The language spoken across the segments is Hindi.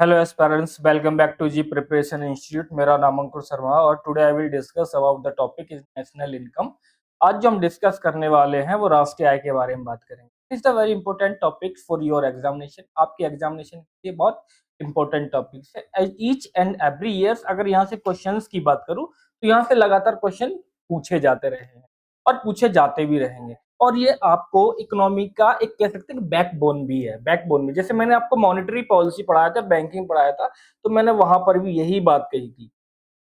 Hello aspirants, welcome back to G preparation institute. मेरा नाम अंकुर शर्मा और today I will discuss about the topic is national income. आज जो हम डिस्कस करने वाले हैं वो राष्ट्रीय आय के बारे में बात करेंगे। It's a very important topic for your examination. आपके एग्जामिनेशन के लिए बहुत इंपॉर्टेंट टॉपिक है। ईच एंड एवरी ईयर अगर यहाँ से क्वेश्चंस की बात करूँ तो यहाँ से लगातार क्वेश्चन पूछे जाते रहे हैं और पूछे जाते भी रहेंगे। और ये आपको इकोनॉमी का एक कह सकते हैं बैकबोन भी है। बैकबोन में जैसे मैंने आपको मॉनेटरी पॉलिसी पढ़ाया था, बैंकिंग पढ़ाया था, तो मैंने वहां पर भी यही बात कही थी।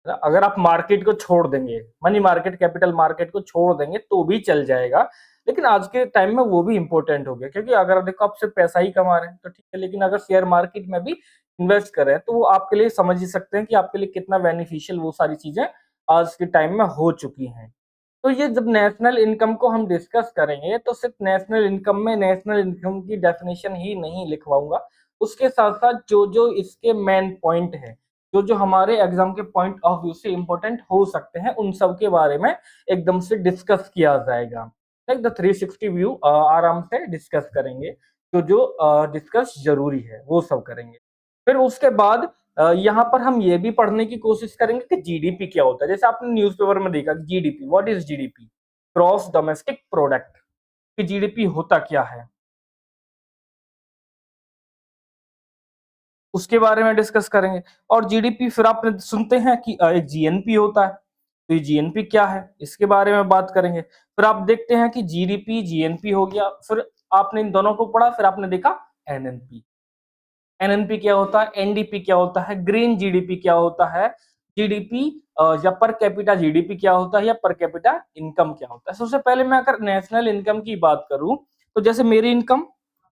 अगर आप मार्केट को छोड़ देंगे, मनी मार्केट, कैपिटल मार्केट को छोड़ देंगे तो भी चल जाएगा, लेकिन आज के टाइम में वो भी इंपॉर्टेंट हो गया। क्योंकि अगर देखो आप सिर्फ पैसा ही कमा रहे हैं तो ठीक है, लेकिन अगर शेयर मार्केट में भी इन्वेस्ट कर रहे हैं तो वो आपके लिए समझ ही सकते हैं कि आपके लिए कितना बेनिफिशियल वो सारी चीजें आज के टाइम में हो चुकी हैं। तो ये जब नेशनल इनकम को हम डिस्कस करेंगे तो सिर्फ नेशनल इनकम में नेशनल इनकम की डेफिनेशन ही नहीं लिखवाऊंगा, उसके साथ साथ जो जो इसके मेन पॉइंट है, जो जो हमारे एग्जाम के पॉइंट ऑफ व्यू से इंपॉर्टेंट हो सकते हैं, उन सब के बारे में एकदम से डिस्कस किया जाएगा। लाइक द 360 व्यू आराम से डिस्कस करेंगे। तो जो डिस्कस जरूरी है वो सब करेंगे। फिर उसके बाद यहाँ पर हम ये भी पढ़ने की कोशिश करेंगे कि जीडीपी क्या होता है। जैसे आपने न्यूज़पेपर में देखा GDP, what is GDP, gross domestic product, कि जीडीपी होता क्या है, उसके बारे में डिस्कस करेंगे। और जीडीपी फिर आप सुनते हैं कि एक जीएनपी होता है, तो ये जीएनपी क्या है इसके बारे में बात करेंगे। फिर आप देखते हैं कि जीडीपी जीएनपी हो गया, फिर आपने इन दोनों को पढ़ा, फिर आपने देखा एनएनपी। एनएनपी क्या होता है, एनडीपी क्या होता है, ग्रीन जीडीपी क्या होता है, जीडीपी या पर कैपिटा जीडीपी क्या होता है, या पर कैपिटा इनकम क्या होता है। सबसे पहले मैं अगर नेशनल इनकम की बात करूं तो जैसे मेरी इनकम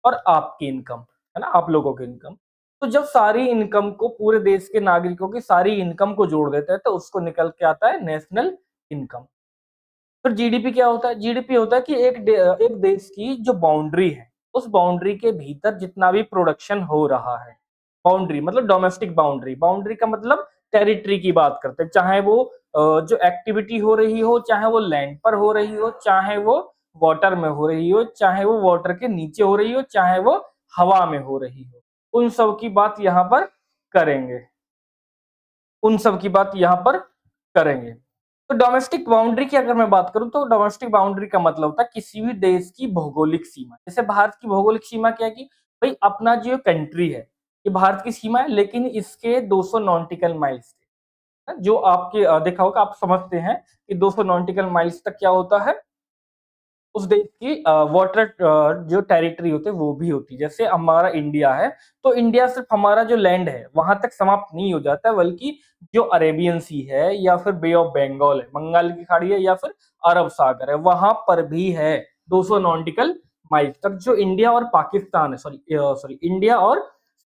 और आपकी इनकम है ना, आप लोगों की इनकम, तो जब सारी इनकम को, पूरे देश के नागरिकों की सारी इनकम को जोड़ देते हैं तो उसको निकल के आता है नेशनल इनकम। फिर जीडीपी क्या होता है, जीडीपी होता है कि एक देश की जो बाउंड्री है, उस बाउंड्री के भीतर जितना भी प्रोडक्शन हो रहा है, बाउंड्री मतलब डोमेस्टिक बाउंड्री, बाउंड्री का मतलब टेरिटरी की बात करते हैं, चाहे वो जो एक्टिविटी हो रही हो, चाहे वो लैंड पर हो रही हो, चाहे वो वाटर में हो रही हो, चाहे वो वाटर के नीचे हो रही हो, चाहे वो हवा में हो रही हो, उन सब की बात यहाँ पर करेंगे। उन सब की बात यहाँ पर करेंगे। तो डोमेस्टिक बाउंड्री की अगर मैं बात करूं तो डोमेस्टिक बाउंड्री का मतलब होता है किसी भी देश की भौगोलिक सीमा। जैसे भारत की भौगोलिक सीमा क्या है कि भाई अपना जो कंट्री है ये भारत की सीमा है, लेकिन इसके 200 नॉटिकल माइल्स, जो आपके देखा होगा, आप समझते हैं कि 200 नॉटिकल माइल्स तक क्या होता है, उस देश की वाटर जो टेरिटरी होते हैं वो भी होती है। जैसे हमारा इंडिया है, तो इंडिया सिर्फ हमारा जो लैंड है वहां तक समाप्त नहीं हो जाता है, बल्कि जो अरेबियन सी है या फिर बे ऑफ बंगाल है, बंगाल की खाड़ी है, या फिर अरब सागर है, वहां पर भी है 200 नॉटिकल माइल तक। जो इंडिया और पाकिस्तान है, सॉरी इंडिया और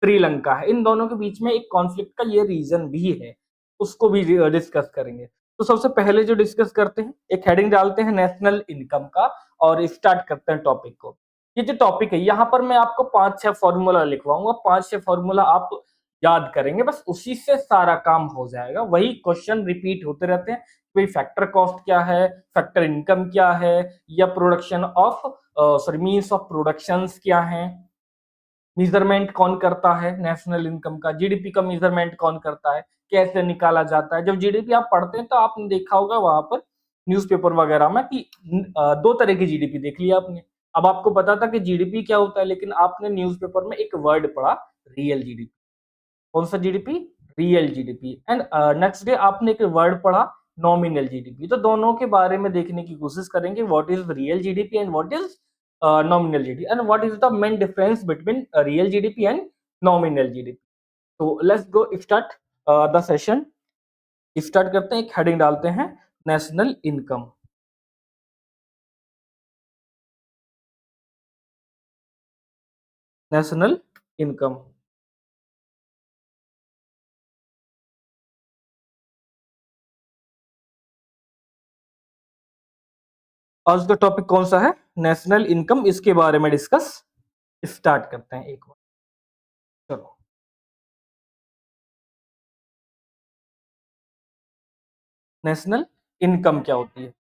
श्रीलंका है, इन दोनों के बीच में एक कॉन्फ्लिक्ट का ये रीजन भी है, उसको भी डिस्कस करेंगे। तो सबसे पहले जो डिस्कस करते हैं, एक हेडिंग डालते हैं नेशनल इनकम का और स्टार्ट करते हैं टॉपिक को। ये जो टॉपिक है यहाँ पर मैं आपको 5-6 फॉर्मूला लिखवाऊंगा, 5-6 फॉर्मूला आप याद करेंगे, बस उसी से सारा काम हो जाएगा। वही क्वेश्चन रिपीट होते रहते हैं, भाई फैक्टर कॉस्ट क्या है, फैक्टर इनकम क्या है, या production of sorry means of productions क्या है, मेजरमेंट कौन करता है नेशनल इनकम का, जीडीपी का मेजरमेंट कौन करता है, कैसे निकाला जाता है। जब जीडीपी आप पढ़ते हैं तो आपने देखा होगा वहां पर न्यूज़पेपर वगैरह में कि दो तरह की जीडीपी देख लिया आपने। अब आपको पता था कि जीडीपी क्या होता है, लेकिन आपने न्यूज़पेपर में एक वर्ड पढ़ा, रियल जीडीपी। कौन सा GDP, real GDP. And next day आपने एक वर्ड पढ़ा, नॉमिनल जीडीपी। तो दोनों के बारे में देखने की कोशिश करेंगे, what is real GDP and what is nominal GDP and what is the main difference between real GDP and nominal GDP. तो let's go start the session। Start करते हैं, एक हेडिंग डालते हैं नेशनल इनकम। नेशनल इनकम, आज का टॉपिक कौन सा है, नेशनल इनकम। इसके बारे में डिस्कस स्टार्ट करते हैं एक बार। चलो, नेशनल इनकम क्या होती है,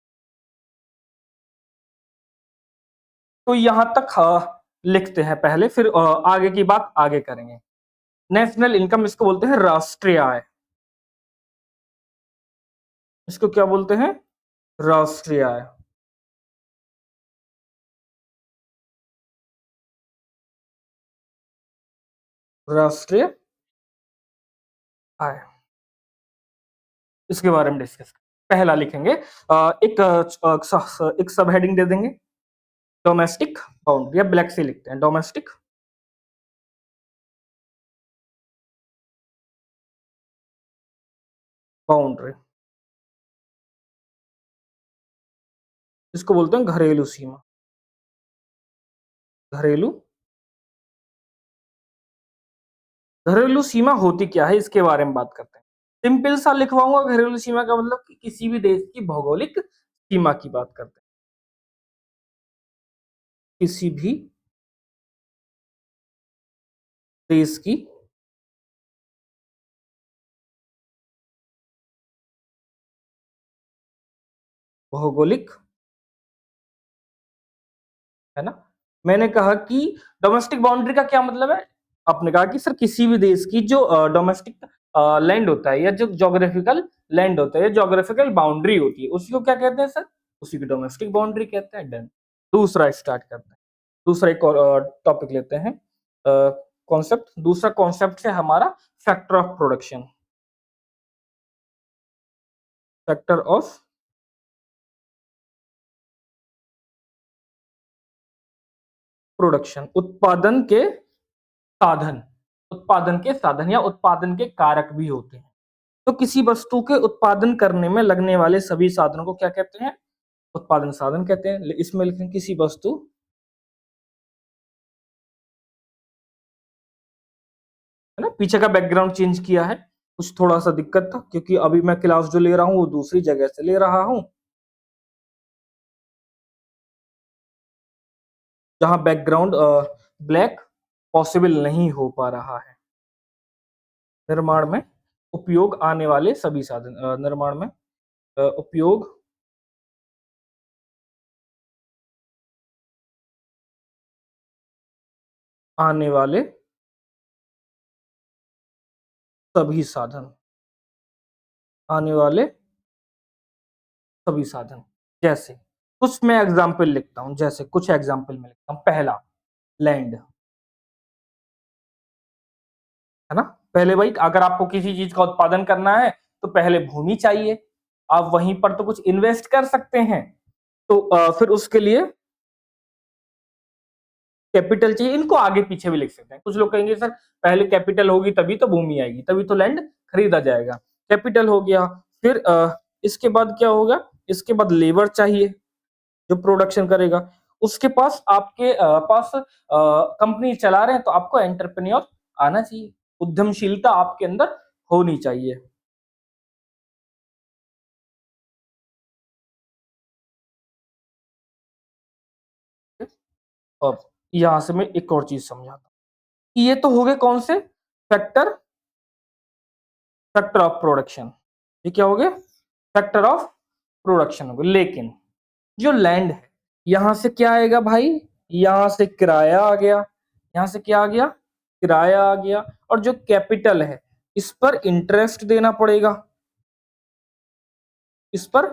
तो यहां तक लिखते हैं पहले, फिर आगे की बात आगे करेंगे। नेशनल इनकम इसको बोलते हैं राष्ट्रीय आय। इसको क्या बोलते हैं? राष्ट्रीय आय। राष्ट्रीय आय, इसके बारे में डिस्कस। पहला लिखेंगे एक सब हेडिंग दे देंगे, डोमेस्टिक बाउंड्री, या ब्लैक से लिखते हैं डोमेस्टिक बाउंड्री। इसको बोलते हैं घरेलू सीमा। घरेलू घरेलू सीमा होती क्या है, इसके बारे में बात करते हैं। सिंपल सा लिखवाऊंगा, घरेलू सीमा का मतलब कि किसी भी देश की भौगोलिक सीमा की बात करते हैं। किसी भी देश की भौगोलिक, है ना। मैंने कहा कि डोमेस्टिक बाउंड्री का क्या मतलब है। आपने कहा कि सर किसी भी देश की जो डोमेस्टिक लैंड होता है, या जो ज्योग्राफिकल लैंड होता है, या ज्योग्राफिकल बाउंड्री होती है, उसी को क्या कहते हैं सर? उसी की डोमेस्टिक बाउंड्री कहते हैं। डन। दूसरा स्टार्ट करते हैं। दूसरा एक टॉपिक लेते हैं, कॉन्सेप्ट। दूसरा कॉन्सेप्ट है हमारा factor of production. Factor of production, उत्पादन के साधन। उत्पादन के साधन या उत्पादन के कारक भी होते हैं। तो किसी वस्तु के उत्पादन करने में लगने वाले सभी साधनों को क्या कहते हैं? उत्पादन साधन कहते हैं। इसमें लिखें किसी वस्तु, है ना। पीछे का बैकग्राउंड चेंज किया है, कुछ थोड़ा सा दिक्कत था, क्योंकि अभी मैं क्लास जो ले रहा हूं वो दूसरी जगह से ले रहा हूं, जहां बैकग्राउंड ब्लैक पॉसिबल नहीं हो पा रहा है। निर्माण में उपयोग आने वाले सभी साधन, निर्माण में उपयोग आने वाले सभी साधन, आने वाले सभी साधन। जैसे कुछ मैं एग्जाम्पल लिखता हूं, जैसे कुछ एग्जाम्पल में लिखता हूं। पहला, लैंड, है ना। पहले भाई अगर आपको किसी चीज का उत्पादन करना है तो पहले भूमि चाहिए, आप वहीं पर तो कुछ इन्वेस्ट कर सकते हैं। तो फिर उसके लिए कैपिटल चाहिए। इनको आगे पीछे भी लिख सकते हैं। कुछ लोग कहेंगे सर पहले कैपिटल होगी तभी तो भूमि आएगी, तभी तो लैंड खरीदा जाएगा। कैपिटल हो गया, फिर इसके बाद क्या होगा? इसके बाद लेबर चाहिए जो प्रोडक्शन करेगा। उसके पास आपके पास कंपनी चला रहे हैं तो आपको एंटरप्रेन्योर आना चाहिए, उद्यमशीलता आपके अंदर होनी चाहिए। अब यहां से मैं एक और चीज समझाता हूँ। ये तो हो गए कौन से? Factor, factor of production. ये क्या हो गया? फैक्टर ऑफ प्रोडक्शन हो गया। लेकिन जो लैंड है, यहां से क्या आएगा भाई? यहां से किराया आ गया। यहां से क्या आ गया? किराया आ गया। और जो कैपिटल है, इस पर इंटरेस्ट देना पड़ेगा, इस पर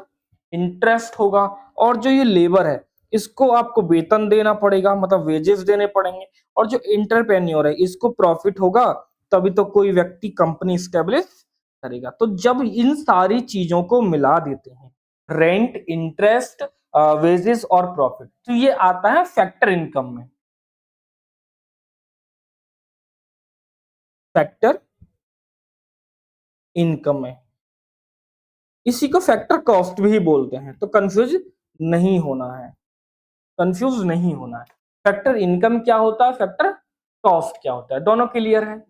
इंटरेस्ट होगा। और जो ये लेबर है, इसको आपको वेतन देना पड़ेगा, मतलब वेजेस देने पड़ेंगे। और जो इंटरप्रेन्योर है, इसको प्रॉफिट होगा, तभी तो कोई व्यक्ति कंपनी स्टेब्लिश करेगा। तो जब इन सारी चीजों को मिला देते हैं, रेंट, इंटरेस्ट, वेजेस और प्रॉफिट, तो ये आता है फैक्टर इनकम में। फैक्टर इनकम में, इसी को फैक्टर कॉस्ट भी बोलते हैं। तो कंफ्यूज नहीं होना है, कंफ्यूज नहीं होना है। फैक्टर इनकम क्या होता है, फैक्टर कॉस्ट क्या होता है, दोनों क्लियर है।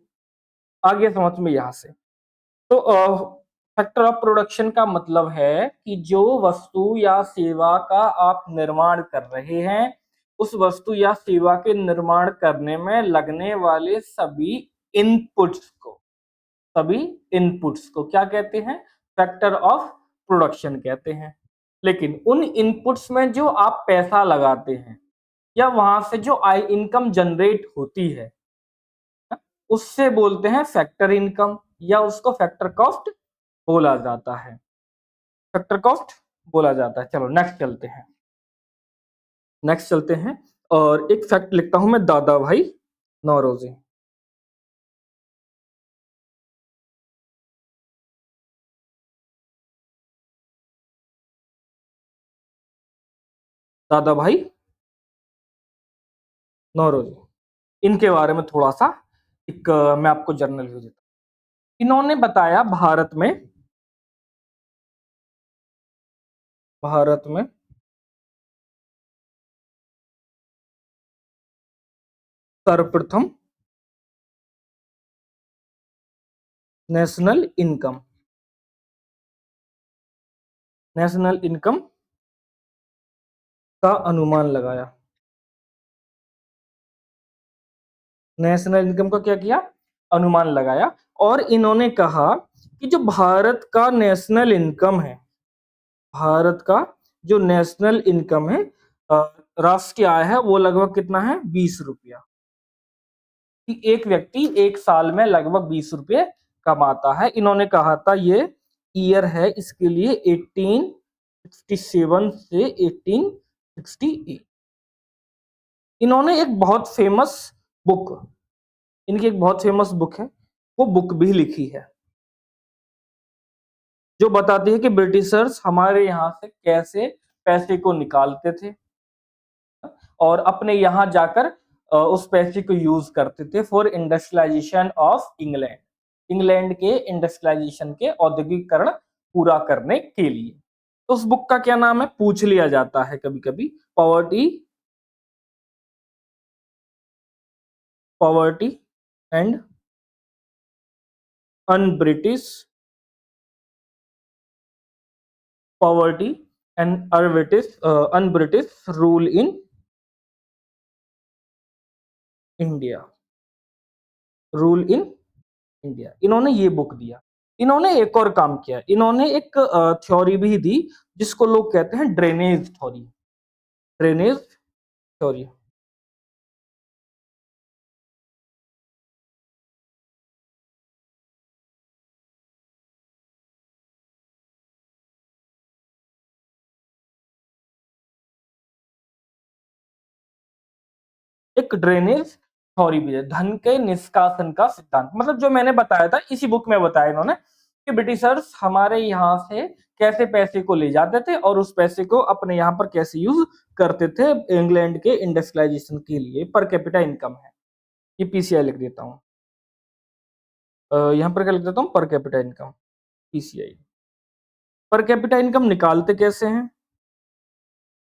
आगे समझ में यहां से। तो फैक्टर ऑफ प्रोडक्शन का मतलब है कि जो वस्तु या सेवा का आप निर्माण कर रहे हैं, उस वस्तु या सेवा के निर्माण करने में लगने वाले सभी इनपुट्स को, सभी इनपुट्स को क्या कहते हैं? फैक्टर ऑफ प्रोडक्शन कहते हैं। लेकिन उन इनपुट्स में जो आप पैसा लगाते हैं, या वहां से जो आय इनकम जनरेट होती है, उससे बोलते हैं फैक्टर इनकम, या उसको फैक्टर कॉस्ट बोला जाता है, फैक्टर कॉस्ट बोला जाता है। चलो नेक्स्ट चलते हैं, नेक्स्ट चलते हैं। और एक फैक्ट लिखता हूं मैं, दादा भाई नौरोजी। दादा भाई नौरोजी, इनके बारे में थोड़ा सा एक मैं आपको जर्नल व्यू देता हूं। इन्होंने बताया भारत में सर्वप्रथम नेशनल इनकम, नेशनल इनकम का अनुमान लगाया। नेशनल इनकम का क्या किया, अनुमान लगाया। और इन्होंने कहा कि जो भारत का नेशनल इनकम है, भारत का जो नेशनल इनकम है, राष्ट्रीय आय है, वो लगभग कितना है, 20 रुपया। कि एक व्यक्ति एक साल में लगभग 20 रुपये कमाता है। इन्होंने कहा था ये ईयर है इसके लिए 1867 से 1868। इन्होंने एक बहुत फेमस बुक, इनकी एक बहुत फेमस बुक है, वो बुक भी लिखी है, जो बताती है कि ब्रिटिशर्स हमारे यहाँ से कैसे पैसे को निकालते थे और अपने यहाँ जाकर उस पैसे को यूज करते थे for industrialization of England, England के इंडस्ट्रियलाइजेशन के औद्योगिकरण पूरा करने के लिए। तो उस बुक का क्या नाम है, पूछ लिया जाता है कभी कभी, poverty, poverty and un British, poverty and un British rule in India, rule in India. इन्होंने ये बुक दिया। इन्होंने एक और काम किया, इन्होंने एक थ्योरी भी दी जिसको लोग कहते हैं ड्रेनेज थ्योरी, ड्रेनेज थ्योरी। एक ड्रेनेज थ्योरी भी है, धन के निष्कासन का सिद्धांत, मतलब जो मैंने बताया था इसी बुक में बताया इन्होंने कि ब्रिटिशर्स हमारे यहाँ से कैसे पैसे को ले जाते थे और उस पैसे को अपने यहाँ पर कैसे यूज करते थे इंग्लैंड के इंडस्ट्रियलाइजेशन के लिए। पर कैपिटा इनकम है, ये पीसीआई लिख देता हूँ, यहाँ पर क्या लिख देता हूँ, per capita income, PCI. Per capita income निकालते कैसे हैं,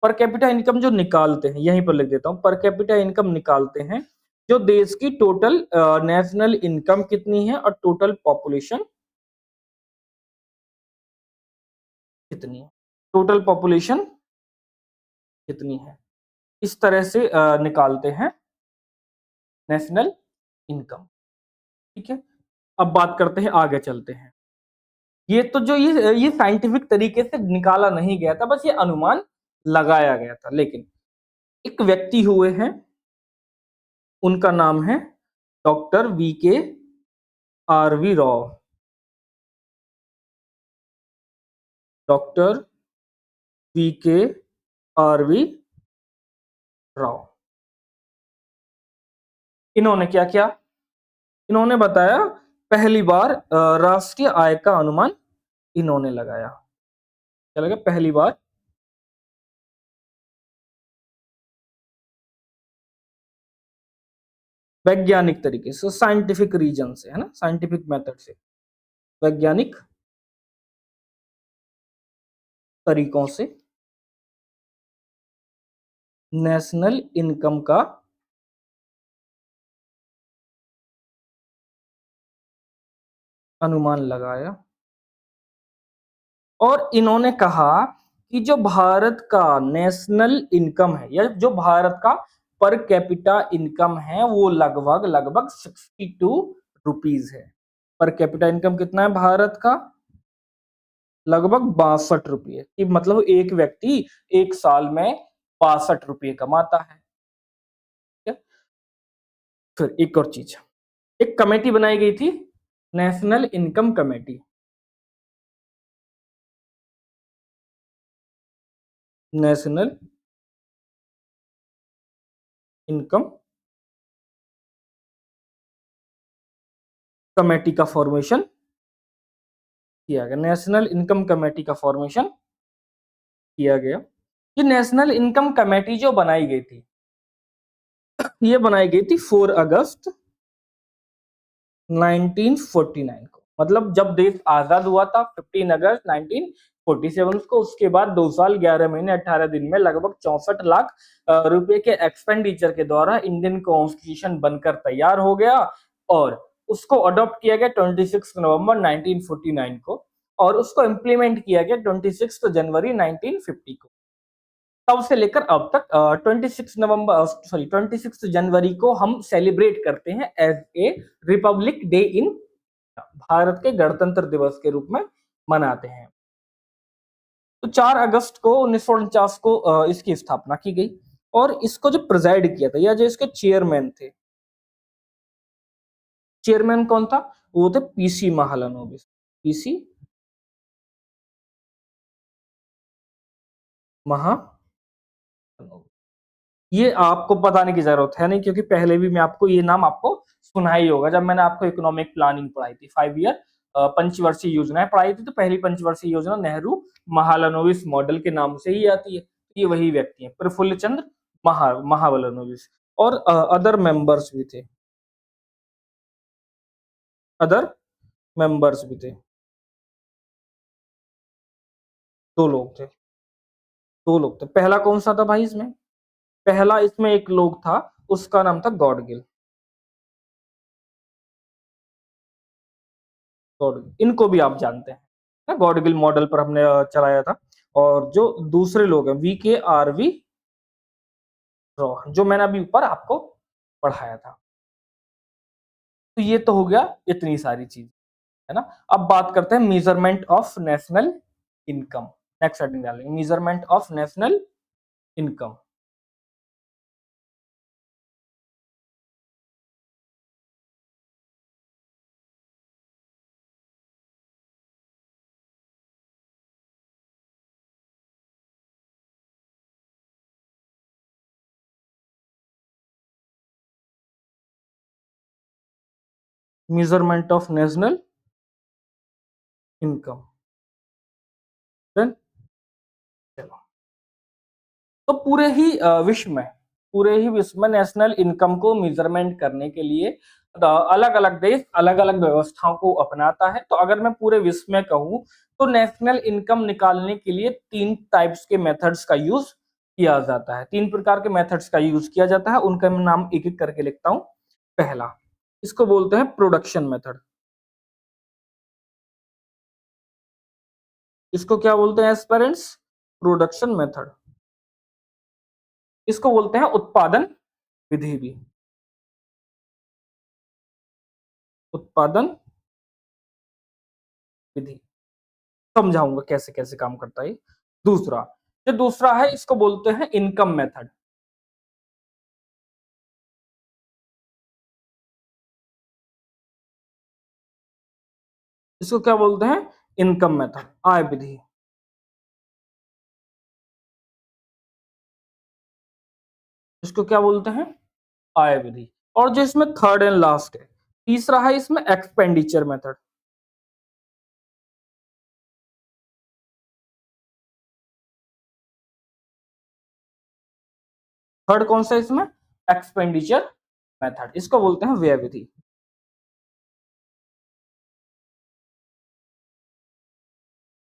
पर कैपिटा इनकम जो निकालते हैं, यहीं पर लिख देता हूं, पर कैपिटा इनकम निकालते हैं जो देश की टोटल नेशनल इनकम कितनी है और टोटल पॉपुलेशन कितनी है, टोटल पॉपुलेशन कितनी है, इस तरह से निकालते हैं नेशनल इनकम। ठीक है, अब बात करते हैं, आगे चलते हैं। ये तो जो ये साइंटिफिक तरीके से निकाला नहीं गया था, बस ये अनुमान लगाया गया था। लेकिन एक व्यक्ति हुए हैं, उनका नाम है डॉक्टर वी के आरवी राव, डॉक्टर वी के आरवी राव। इन्होंने क्या किया, इन्होंने बताया पहली बार राष्ट्रीय आय का अनुमान इन्होंने लगाया। क्या लगा, पहली बार वैज्ञानिक तरीके से, साइंटिफिक रीजन से, है ना, साइंटिफिक मेथड से, वैज्ञानिक तरीकों से नेशनल इनकम का अनुमान लगाया। और इन्होंने कहा कि जो भारत का नेशनल इनकम है, या जो भारत का पर कैपिटा इनकम है, वो लगभग लगभग 62 रुपीज है। पर कैपिटा इनकम कितना है भारत का, लगभग 62 रुपये, कि मतलब एक व्यक्ति एक साल में 62 रुपये कमाता है। ठीक है? फिर एक और चीज, एक कमेटी बनाई गई थी, national income committee. National income committee का फॉर्मेशन किया गया। नेशनल इनकम कमेटी का फॉर्मेशन किया गया। ये नेशनल इनकम कमेटी जो बनाई गई थी, ये बनाई गई थी 4 अगस्त 1949 को। मतलब जब देश आजाद हुआ था 15 अगस्त 1947 को, उसके बाद 2 साल 11 महीने 18 दिन में लगभग 64 लाख रुपए के एक्सपेंडिचर के द्वारा इंडियन कॉन्स्टिट्यूशन बनकर तैयार हो गया और उसको अडॉप्ट किया गया 26 नवंबर 1949 को और उसको इम्प्लीमेंट किया गया 26 जनवरी 1950 को। तब से लेकर अब तक 26 जनवरी को हम सेलिब्रेट करते हैं as a republic day in, Bharat के गणतंत्र दिवस के रूप में मनाते हैं। तो 4 अगस्त को 1949 को इसकी स्थापना की गई और इसको जो प्रिजाइड किया था या जो इसके चेयरमैन थे, चेयरमैन कौन था? वो थे पीसी महालनोबिस। पीसी महालनोबिस। ये आपको बताने की जरूरत है नहीं क्योंकि पहले भी मैं आपको ये नाम आपको सुना ही होगा। जब मैंने आपको इकोनॉमिक प्लानिंग पढ़ाई थी, 5 ईयर पंचवर्षीय योजनाएं पढ़ाई थी, तो पहली पंचवर्षीय योजना नेहरू महालनोबिस मॉडल के नाम से ही आती है। ये वही व्यक्ति हैं, प्रफुल्ल चंद्र महालनोबिस। और अदर मेंबर्स भी थे, अदर मेंबर्स भी थे। 2 लोग थे, 2 लोग थे। पहला कौन सा था भाई इसमें? पहला इसमें एक लोग था, उसका नाम था गॉडगिल। गॉडगिल, इनको भी आप जानते हैं ना, गॉडगिल मॉडल पर हमने चलाया था। और जो दूसरे लोग हैं VKRV रॉ, जो मैंने अभी ऊपर आपको पढ़ाया था। तो ये तो हो गया इतनी सारी चीज, है ना। अब बात करते हैं measurement of national income. Next heading डालेंगे, measurement of national income. Measurement of national income. Then चलो, तो पूरे ही विश्व में नेशनल इनकम को मेजरमेंट करने के लिए अलग अलग देश अलग अलग व्यवस्थाओं को अपनाता है। तो अगर मैं पूरे विश्व में कहूं तो नेशनल इनकम निकालने के लिए 3 टाइप्स के मेथड्स का यूज किया जाता है। 3 प्रकार के मेथड्स का यूज किया जाता है, उनका मैं नाम एक एक करके लिखता हूं। पहला, इसको बोलते हैं प्रोडक्शन मेथड। इसको क्या बोलते हैं एस्पिरेंट्स? Production method. इसको बोलते हैं उत्पादन विधि भी, उत्पादन विधि। समझाऊंगा कैसे कैसे काम करता है। दूसरा, जो दूसरा है इसको बोलते हैं इनकम मेथड। इसको क्या बोलते हैं? इनकम मेथड, आय विधि। इसको क्या बोलते हैं? आय विधि। और जो इसमें थर्ड एंड लास्ट है, तीसरा है इसमें एक्सपेंडिचर मेथड। थर्ड कौन सा इसमें? Expenditure method. इसको बोलते हैं व्यय विधि।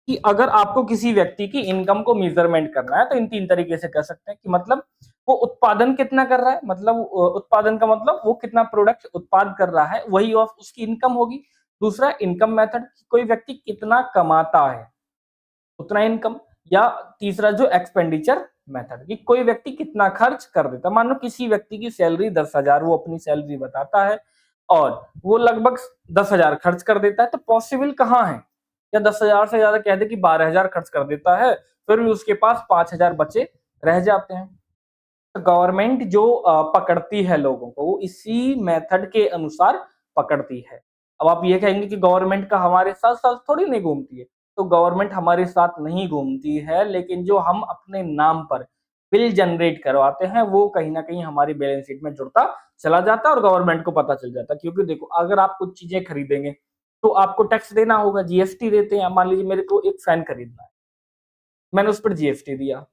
कि अगर आपको किसी व्यक्ति की इनकम को मेजरमेंट करना है तो इन 3 तरीके से कर सकते हैं। कि मतलब वो उत्पादन कितना कर रहा है, मतलब उत्पादन का मतलब वो कितना प्रोडक्ट उत्पाद कर रहा है, वही ऑफ उसकी इनकम होगी। दूसरा इनकम मेथड, कोई व्यक्ति कितना कमाता है उतना इनकम। या तीसरा जो एक्सपेंडिचर मेथड, कि कोई व्यक्ति कितना खर्च कर देता। मान लो किसी व्यक्ति की सैलरी 10,000, वो अपनी सैलरी बताता है और वो लगभग 10,000 खर्च कर देता है, तो पॉसिबल कहाँ है? या 10,000 से ज्यादा कह दे कि 12,000 खर्च कर देता है, फिर भी उसके पास 5,000 बचे रह जाते हैं। तो गवर्नमेंट जो पकड़ती है लोगों को, वो इसी मेथड के अनुसार पकड़ती है। अब आप ये कहेंगे कि गवर्नमेंट का हमारे साथ-साथ थोड़ी नहीं घूमती है, तो गवर्नमेंट हमारे साथ नहीं घूमती है, लेकिन जो हम अपने नाम पर बिल जनरेट करवाते हैं, वो कहीं न कहीं हमारी बैलेंस शीट में जुड़ता चला जाता है और गवर्नमेंट को पता चल जाता है। क्योंकि देखो, अगर आप कुछ चीज़ें खरीदेंगे, तो आपको टैक्स देना होगा, जीएसटी देते हैं। मान लीजिए मेरे को एक फैन खरीदना है, मैंने उस पर जीएसटी दिया,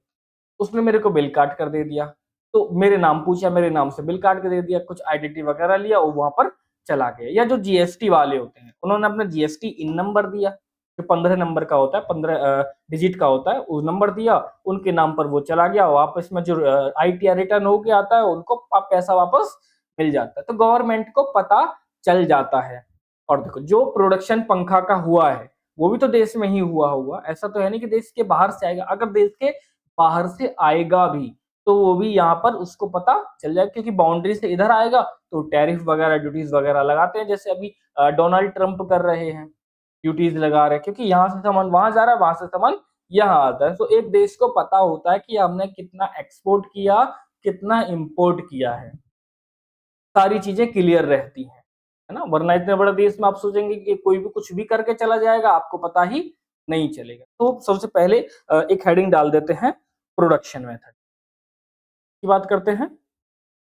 उसने मेरे को बिल काट कर दे दिया, तो मेरे नाम पूछा, मेरे नाम से बिल काट के दे दिया, कुछ आइडेंटिटी वगैरह लिया, वो वहाँ पर चला गया। या जो जीएसटी वाले होते हैं, उन्होंने अपना जीएसटी इन नंबर दिया, जो 15 नंबर का होता है, 15 डिजिट का होता है, वो नंबर दिया, उनके नाम पर वो चला गया, वापस में जो आईटीआर रिटर्न होके आता है, उनको पैसा वापस मिल जाता है। तो गवर्नमेंट को पता चल जाता है। और देखो, जो प्रोडक्शन पंखा का हुआ है, वो भी तो देश में ही हुआ होगा, ऐसा तो है नहीं कि देश के बाहर से आएगा। अगर देश के बाहर से आएगा भी, तो वो भी यहाँ पर उसको पता चल जाएगा, क्योंकि बाउंड्री से इधर आएगा तो टैरिफ वगैरह, ड्यूटीज वगैरह लगाते हैं, जैसे अभी डोनाल्ड ट्रंप कर रहे हैं, ड्यूटीज लगा रहे हैं, क्योंकि यहाँ से सामान वहां जा रहा है, वहां से सामान यहाँ आता है। तो एक देश को पता होता है कि हमने कितना एक्सपोर्ट किया, कितना इंपोर्ट किया है, सारी चीजें क्लियर रहती हैं, है ना। वरना इतने बड़े देश में आप सोचेंगे कि कोई भी कुछ भी करके चला जाएगा, आपको पता ही नहीं चलेगा। तो सबसे पहले एक हेडिंग डाल देते हैं प्रोडक्शन मेथड की, बात करते हैं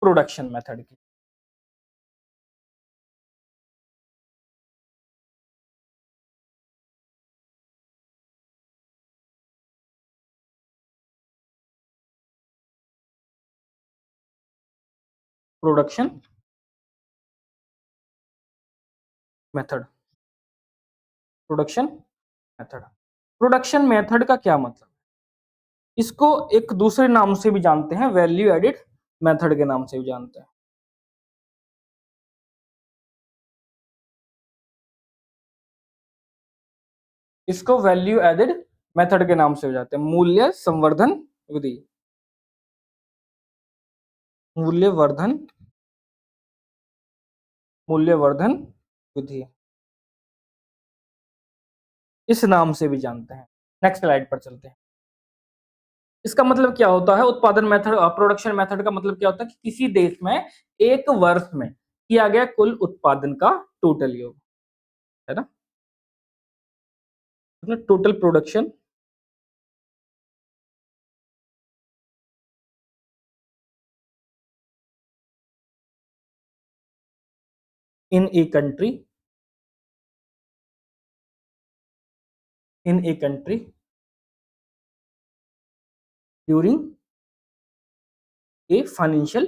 प्रोडक्शन मेथड की। Production method, production method, production method का क्या मतलब? इसको एक दूसरे नाम से भी जानते हैं, वैल्यू एडिड मेथड के नाम से भी जानते हैं। इसको वैल्यू एडिड मेथड के नाम से भी जाते हैं, मूल्य संवर्धन विधि, मूल्यवर्धन, मूल्यवर्धन विधि, इस नाम से भी जानते हैं। नेक्स्ट स्लाइड पर चलते हैं। इसका मतलब क्या होता है? उत्पादन मेथड, प्रोडक्शन मेथड का मतलब क्या होता है कि किसी देश में एक वर्ष में किया गया कुल उत्पादन का टोटल योग, है ना, total production in a country, in a country during a financial,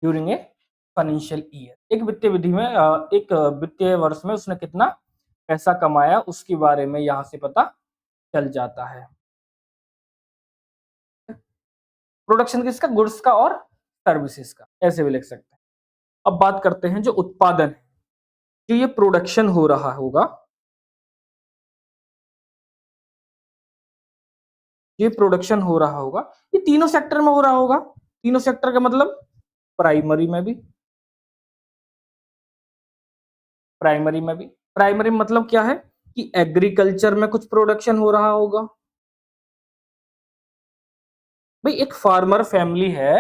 during a financial year. एक वित्तीय विधि में एक वित्तीय वर्ष में उसने कितना पैसा कमाया, उसके बारे में यहां से पता चल जाता है। प्रोडक्शन किसका? गुड्स का और सर्विसेज का, ऐसे भी लिख सकते हैं। अब बात करते हैं जो उत्पादन है, जो ये प्रोडक्शन हो रहा होगा, ये प्रोडक्शन हो रहा होगा, ये तीनों सेक्टर में हो रहा होगा। तीनों सेक्टर का मतलब प्राइमरी में भी, प्राइमरी में भी, प्राइमरी मतलब क्या है कि एग्रीकल्चर में कुछ प्रोडक्शन हो रहा होगा। भाई, एक फार्मर फैमिली है,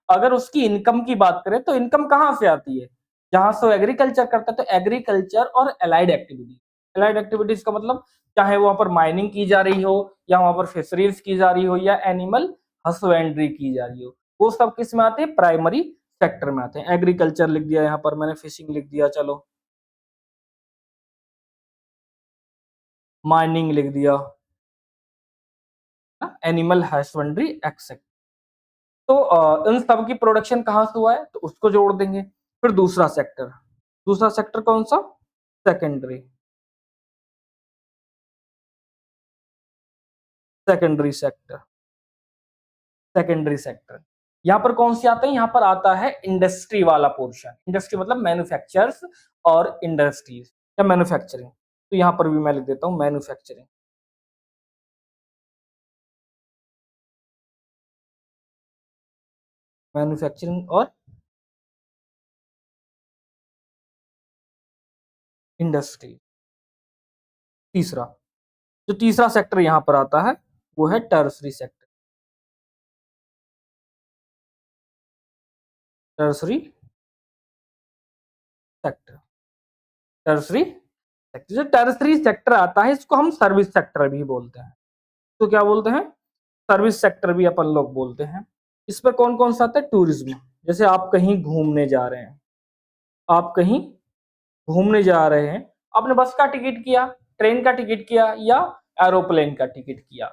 अगर उसकी इनकम की बात करें तो इनकम कहाँ से आती है? जहां से वो एग्रीकल्चर करता है। तो एग्रीकल्चर और एलाइड एक्टिविटी, एलाइड एक्टिविटीज का मतलब चाहे वहां पर माइनिंग की जा रही हो, या वहां पर फिशरीज की जा रही हो, या एनिमल हसबेंड्री की जा रही हो, वो सब किस में आते हैं? प्राइमरी सेक्टर में आते हैं। एग्रीकल्चर लिख दिया यहाँ पर मैंने, फिशिंग लिख दिया, चलो माइनिंग लिख दिया, एनिमल हसबेंड्री एक्सेट्रा। तो इन सब की प्रोडक्शन कहाँ से हुआ है, तो उसको जोड़ देंगे। फिर दूसरा सेक्टर, दूसरा सेक्टर कौन सा? Secondary, secondary sector, secondary sector. यहाँ पर कौन सी आते हैं? यहाँ पर आता है इंडस्ट्री वाला पोर्शन। इंडस्ट्री मतलब मैन्युफैक्चरर्स और इंडस्ट्रीज, या मैन्युफैक्चरिंग। तो यहाँ पर भी मैं लिख देता हूँ मैन्युफैक्चरिंग, मैन्युफैक्चरिंग और इंडस्ट्री। तीसरा, जो तीसरा सेक्टर यहाँ पर आता है, वो है tertiary sector. Tertiary sector, tertiary sector, जो टर्सरी सेक्टर आता है इसको हम सर्विस सेक्टर भी बोलते हैं। तो क्या बोलते हैं? सर्विस सेक्टर भी अपन लोग बोलते हैं। इस पर कौन कौन सा आता है? टूरिज्म, जैसे आप कहीं घूमने जा रहे हैं, आप कहीं घूमने जा रहे हैं, आपने बस का टिकट किया, ट्रेन का टिकट किया या एरोप्लेन का टिकट किया,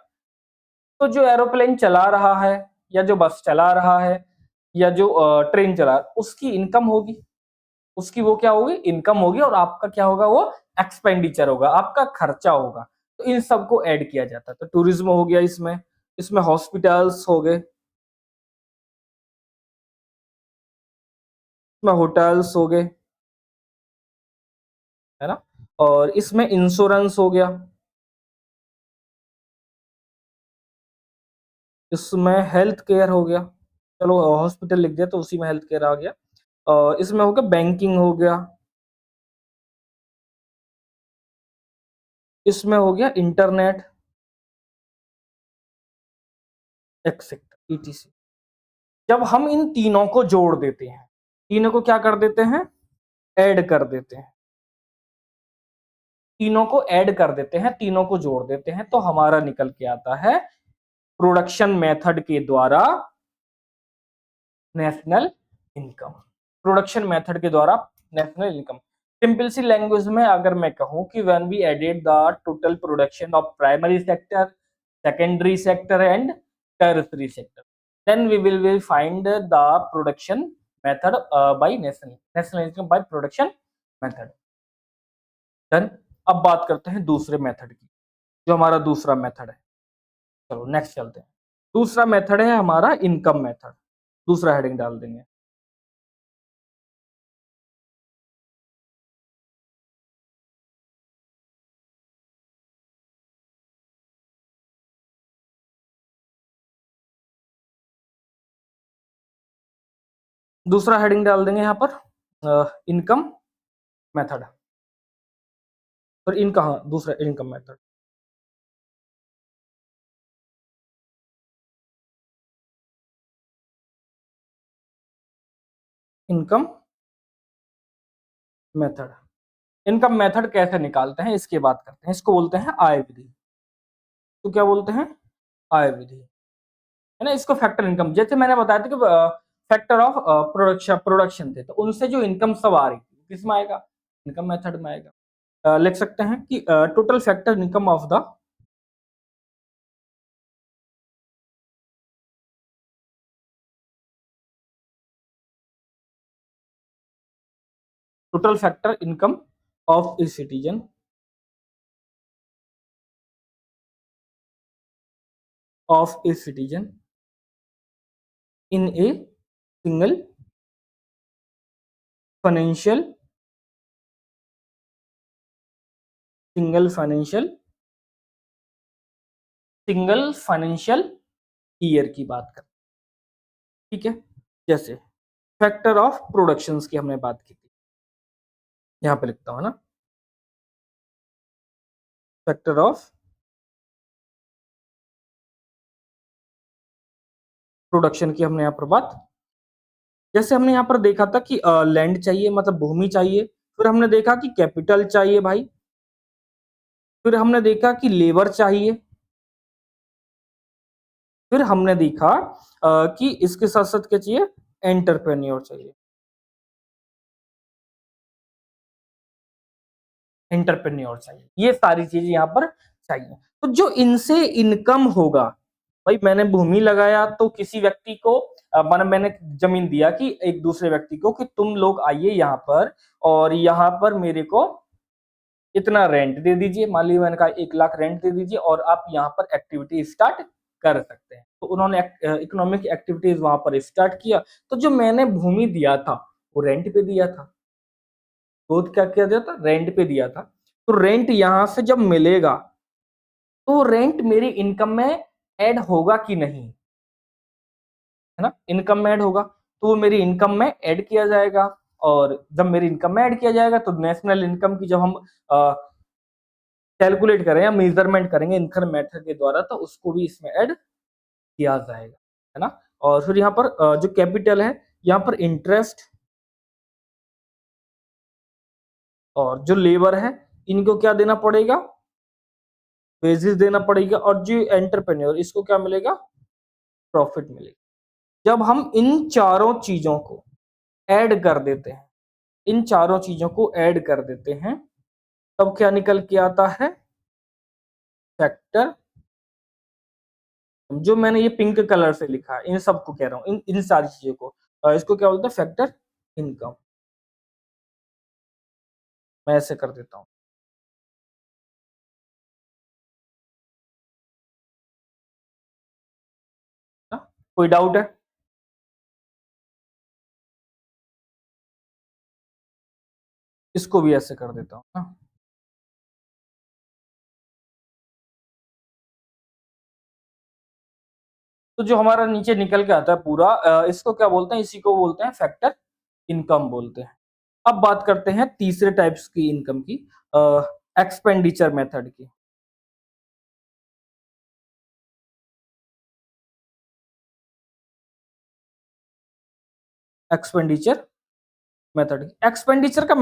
तो जो एरोप्लेन चला रहा है या जो बस चला रहा है या जो ट्रेन चला रहा है, उसकी इनकम होगी, उसकी वो क्या होगी? इनकम होगी, और आपका क्या होगा? वो एक्सपेंडिचर होगा, आपका खर्चा होगा। तो इन सबको ऐड किया जाता है। तो टूरिज्म हो गया इसमें, इसमें हॉस्पिटल्स हो गए, इसमें होटल्स हो गए, है ना, और इसमें इंश्योरेंस हो गया, इसमें हेल्थ केयर हो गया, चलो हॉस्पिटल लिख दिया तो उसी में हेल्थ केयर आ गया, और इसमें हो गया बैंकिंग हो गया, इसमें हो गया इंटरनेट एक्सेट्रा ईटीसी। जब हम इन तीनों को जोड़ देते हैं, तीनों को क्या कर देते हैं? ऐड कर देते हैं, तीनों को ऐड कर देते हैं, तीनों को जोड़ देते हैं, तो हमारा निकल के आता है प्रोडक्शन मेथड के द्वारा नेशनल इनकम। प्रोडक्शन मेथड के द्वारा नेशनल इनकम। सिंपल सी लैंग्वेज में अगर मैं कहूं कि when we added the total production of primary sector, secondary sector and tertiary sector, then we will find the production method by national income by production method। Done. अब बात करते हैं दूसरे मेथड की, जो हमारा दूसरा मेथड है। चलो नेक्स्ट चलते हैं। दूसरा मेथड है हमारा इनकम मेथड, दूसरा हेडिंग डाल देंगे। दूसरा हेडिंग डाल देंगे यहाँ पर इनकम मेथड, और इनका हाँ दूसरा income method. Income method, income method कैसे निकालते हैं इसकी बात करते हैं। इसको बोलते हैं आय विधि। तो क्या बोलते हैं? आय विधि, है ना। इसको फैक्टर इनकम, जैसे मैंने बताया था कि फैक्टर ऑफ प्रोडक्शन थे, तो उनसे जो इनकम सब आ रही थी किस में आएगा? इनकम मेथड में आएगा। लिख सकते हैं कि total factor income of the total factor income of a citizen of A citizen in a single financial single financial single financial year की बात करें, ठीक है। जैसे फैक्टर ऑफ प्रोडक्शंस की हमने बात की थी, यहाँ पे लिखता हूँ ना, फैक्टर ऑफ प्रोडक्शन की हमने यहाँ पर बात, जैसे हमने यहाँ पर देखा था कि लैंड चाहिए, मतलब भूमि चाहिए, फिर हमने देखा कि कैपिटल चाहिए भाई, फिर हमने देखा कि लेबर चाहिए, फिर हमने देखा कि इसके साथ साथ क्या चाहिए? एंटरप्रेन्योर चाहिए, एंटरप्रेन्योर चाहिए, ये सारी चीजें यहाँ पर चाहिए। तो जो इनसे इनकम होगा, भाई मैंने भूमि लगाया तो किसी व्यक्ति को मैंने जमीन दिया कि एक दूसरे व्यक्ति को कि तुम लोग आइए यहाँ पर और यहाँ पर मेरे को इतना रेंट दे दीजिए, मान लीजिए मैंने कहा 1 लाख रेंट दे दीजिए और आप यहाँ पर एक्टिविटी स्टार्ट कर सकते हैं। तो उन्होंने इकोनॉमिक एक्टिविटीज वहां पर स्टार्ट किया। तो जो मैंने भूमि दिया था वो रेंट पे दिया था, तो क्या किया दिया था? रेंट पे दिया था। तो रेंट यहाँ से जब मिलेगा तो रेंट मेरी इनकम में ऐड होगा कि नहीं, है ना। इनकम में ऐड होगा तो वो मेरी इनकम में ऐड किया जाएगा, और जब मेरी इनकम में ऐड किया जाएगा तो नेशनल इनकम की जब हम कैलकुलेट करें या मेजरमेंट करेंगे इनकम मेथड के द्वारा तो उसको भी इसमें ऐड किया जाएगा, है ना। और फिर यहाँ पर जो कैपिटल है, यहाँ पर इंटरेस्ट और जो लेबर है इनको क्या देना पड़ेगा, वेजेस देना पड़ेगा, और जो एंटरप्रेन्योर इसको क्या मिलेगा, प्रॉफिट मिलेगा। जब हम इन चारों चीजों को ऐड कर देते हैं, इन चारों चीजों को ऐड कर देते हैं, तब क्या निकल के आता है, फैक्टर। जो मैंने ये पिंक कलर से लिखा है इन सबको कह रहा हूं, इन सारी चीजों को, इसको क्या बोलते हैं, फैक्टर इनकम। मैं ऐसे कर देता हूं ना, कोई डाउट है? इसको भी ऐसे कर देता हूं ना। तो जो हमारा नीचे निकल के आता है पूरा, इसको क्या बोलते हैं, इसी को बोलते हैं फैक्टर इनकम बोलते हैं। अब बात करते हैं तीसरे टाइप्स की इनकम की, एक्सपेंडिचर मेथड की। एक्सपेंडिचर मेथड, एक्सपेंडिचर का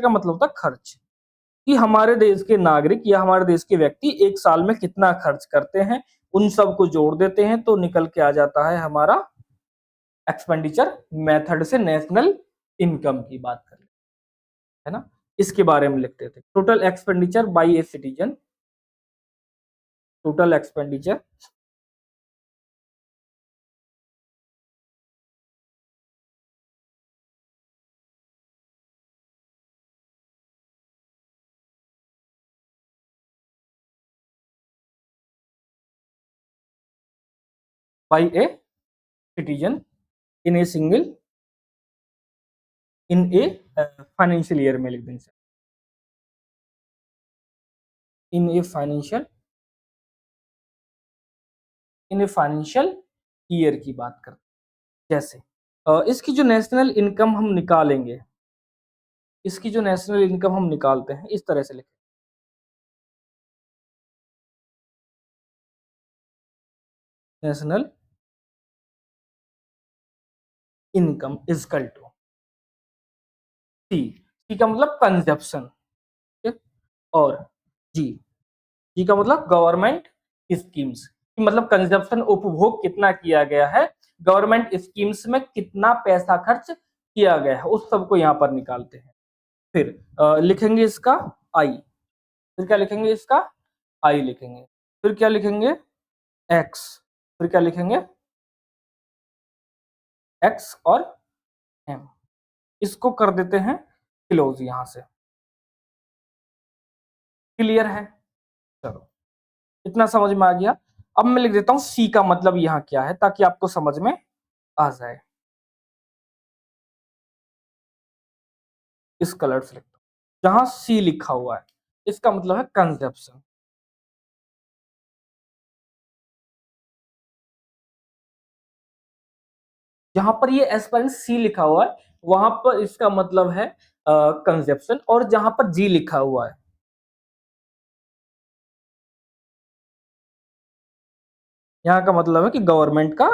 मतलब होता है खर्च, कि हमारे देश के नागरिक या हमारे देश के व्यक्ति एक साल में कितना खर्च करते हैं, उन सब को जोड़ देते हैं तो निकल के आ जाता है हमारा एक्सपेंडिचर मेथड से नेशनल इनकम की बात कर, है ना। इसके बारे में लिखते थे, total expenditure by a citizen, total expenditure by a citizen in a single, in a financial year में लिख देंगे, in a financial, in a financial year की बात करते हैं। जैसे इसकी जो नेशनल इनकम हम निकालेंगे, इसकी जो नेशनल इनकम हम निकालते हैं इस तरह से लिखें, नेशनल इनकम इजकल टू सी, सी का मतलब कंजप्शन, ठीक है, और जी, जी का मतलब गवर्नमेंट स्कीम्स, मतलब कंजप्शन, उपभोग कितना किया गया है, गवर्नमेंट स्कीम्स में कितना पैसा खर्च किया गया है, उस सबको यहाँ पर निकालते हैं। फिर लिखेंगे इसका आई, फिर क्या लिखेंगे, इसका आई लिखेंगे, फिर क्या लिखेंगे, एक्स, फिर क्या लिखेंगे, एक्स और एम, इसको कर देते हैं क्लोज यहां से। क्लियर है? चलो, इतना समझ में आ गया। अब मैं लिख देता हूं सी का मतलब यहाँ क्या है, ताकि आपको समझ में आ जाए। इस कलर से लिखता हूं, जहां सी लिखा हुआ है इसका मतलब है कंजप्शन। जहां पर ये एस्पेरेंट सी लिखा हुआ है वहां पर इसका मतलब है कंजप्शन, और जहां पर जी लिखा हुआ है, यहाँ का मतलब है कि गवर्नमेंट का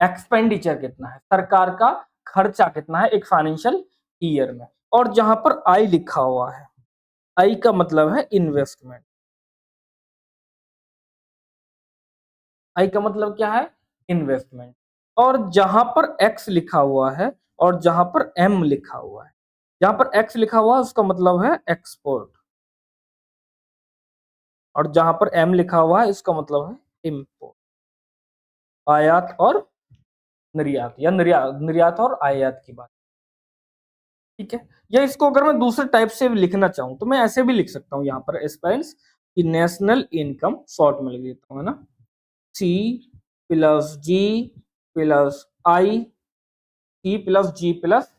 एक्सपेंडिचर कितना है, सरकार का खर्चा कितना है एक फाइनेंशियल ईयर में। और जहां पर आई लिखा हुआ है, आई का मतलब है इन्वेस्टमेंट, आई का मतलब क्या है, इन्वेस्टमेंट। और जहां पर एक्स लिखा हुआ है और जहां पर एम लिखा हुआ है, जहां पर एक्स लिखा हुआ है उसका मतलब है एक्सपोर्ट, और जहां पर एम लिखा हुआ है इसका मतलब है इम्पोर्ट, आयात और निर्यात, या निर्यात और आयात की बात, ठीक है। या इसको अगर मैं दूसरे टाइप से भी लिखना चाहूं तो मैं ऐसे भी लिख सकता हूं, यहाँ पर एस्पेरेंट्स की नेशनल इनकम शॉर्ट में लिख देता हूं, है ना, C plus G plus I, C plus G plus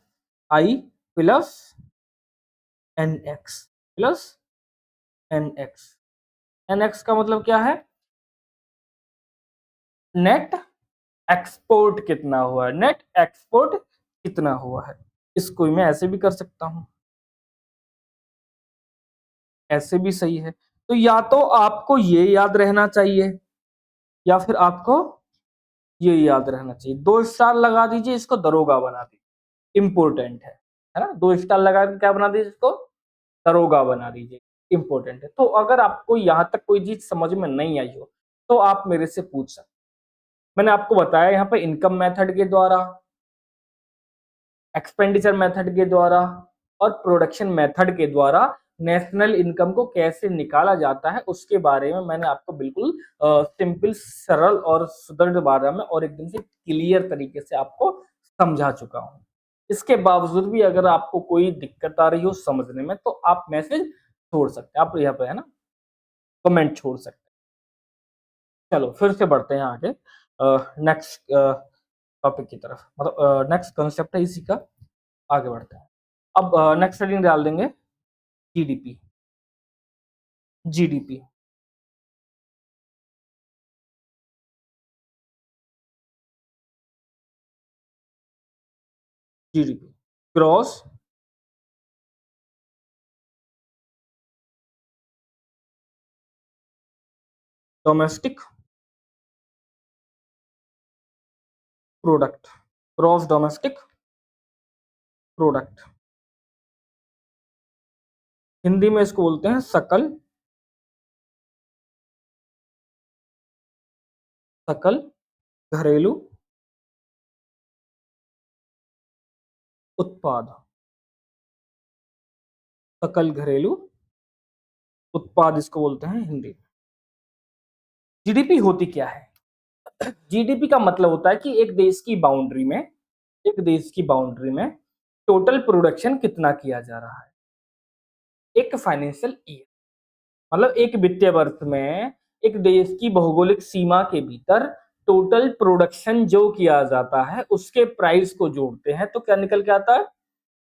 I plus N X, plus N X. N X का मतलब क्या है, नेट एक्सपोर्ट कितना हुआ है, नेट एक्सपोर्ट कितना हुआ है। इसको मैं ऐसे भी कर सकता हूं, ऐसे भी सही है। तो या तो आपको ये याद रहना चाहिए या फिर आपको ये याद रहना चाहिए, 2 स्टार लगा दीजिए, इसको दरोगा बना दीजिए, इम्पोर्टेंट है ना? 2 स्टार लगा के क्या बना दीजिए इसको? दरोगा बना दीजिए, इम्पोर्टेंट है। तो अगर आपको यहाँ तक कोई चीज़ समझ में नहीं आई हो, तो आप मेरे से पूछ सकते हैं। मैंने आपको बताया यहाँ पे इनकम मेथड के द्वारा, एक्सपेंडिचर मेथड के द्वारा और प्रोडक्शन मेथड के द्वारा नेशनल इनकम को कैसे निकाला जाता है, उसके बारे में मैंने आपको बिल्कुल सिंपल, सरल और सुदृढ़ भाषा में और एकदम से क्लियर तरीके से आपको समझा चुका हूँ। इसके बावजूद भी अगर आपको कोई दिक्कत आ रही हो समझने में, तो आप मैसेज छोड़ सकते हैं, आप यहाँ पे है ना कमेंट छोड़ सकते हैं। चलो फिर से बढ़ते हैं आगे नेक्स्ट टॉपिक की तरफ, मतलब नेक्स्ट कंसेप्ट है इसी का, आगे बढ़ते हैं। अब नेक्स्ट हेडिंग डाल देंगे GDP. GDP, GDP gross domestic product, gross domestic product, Hindi में इसको बोलते हैं सकल, सकल घरेलू उत्पाद, सकल घरेलू उत्पाद इसको बोलते हैं हिंदी में। जीडीपी होती क्या है? जीडीपी का मतलब होता है कि एक देश की बाउंड्री में टोटल प्रोडक्शन कितना किया जा रहा है एक फाइनेंशियल ईयर, मतलब एक वित्तीय वर्ष में एक देश की भौगोलिक सीमा के भीतर टोटल प्रोडक्शन जो किया जाता है उसके प्राइस को जोड़ते हैं तो क्या निकल के आता है?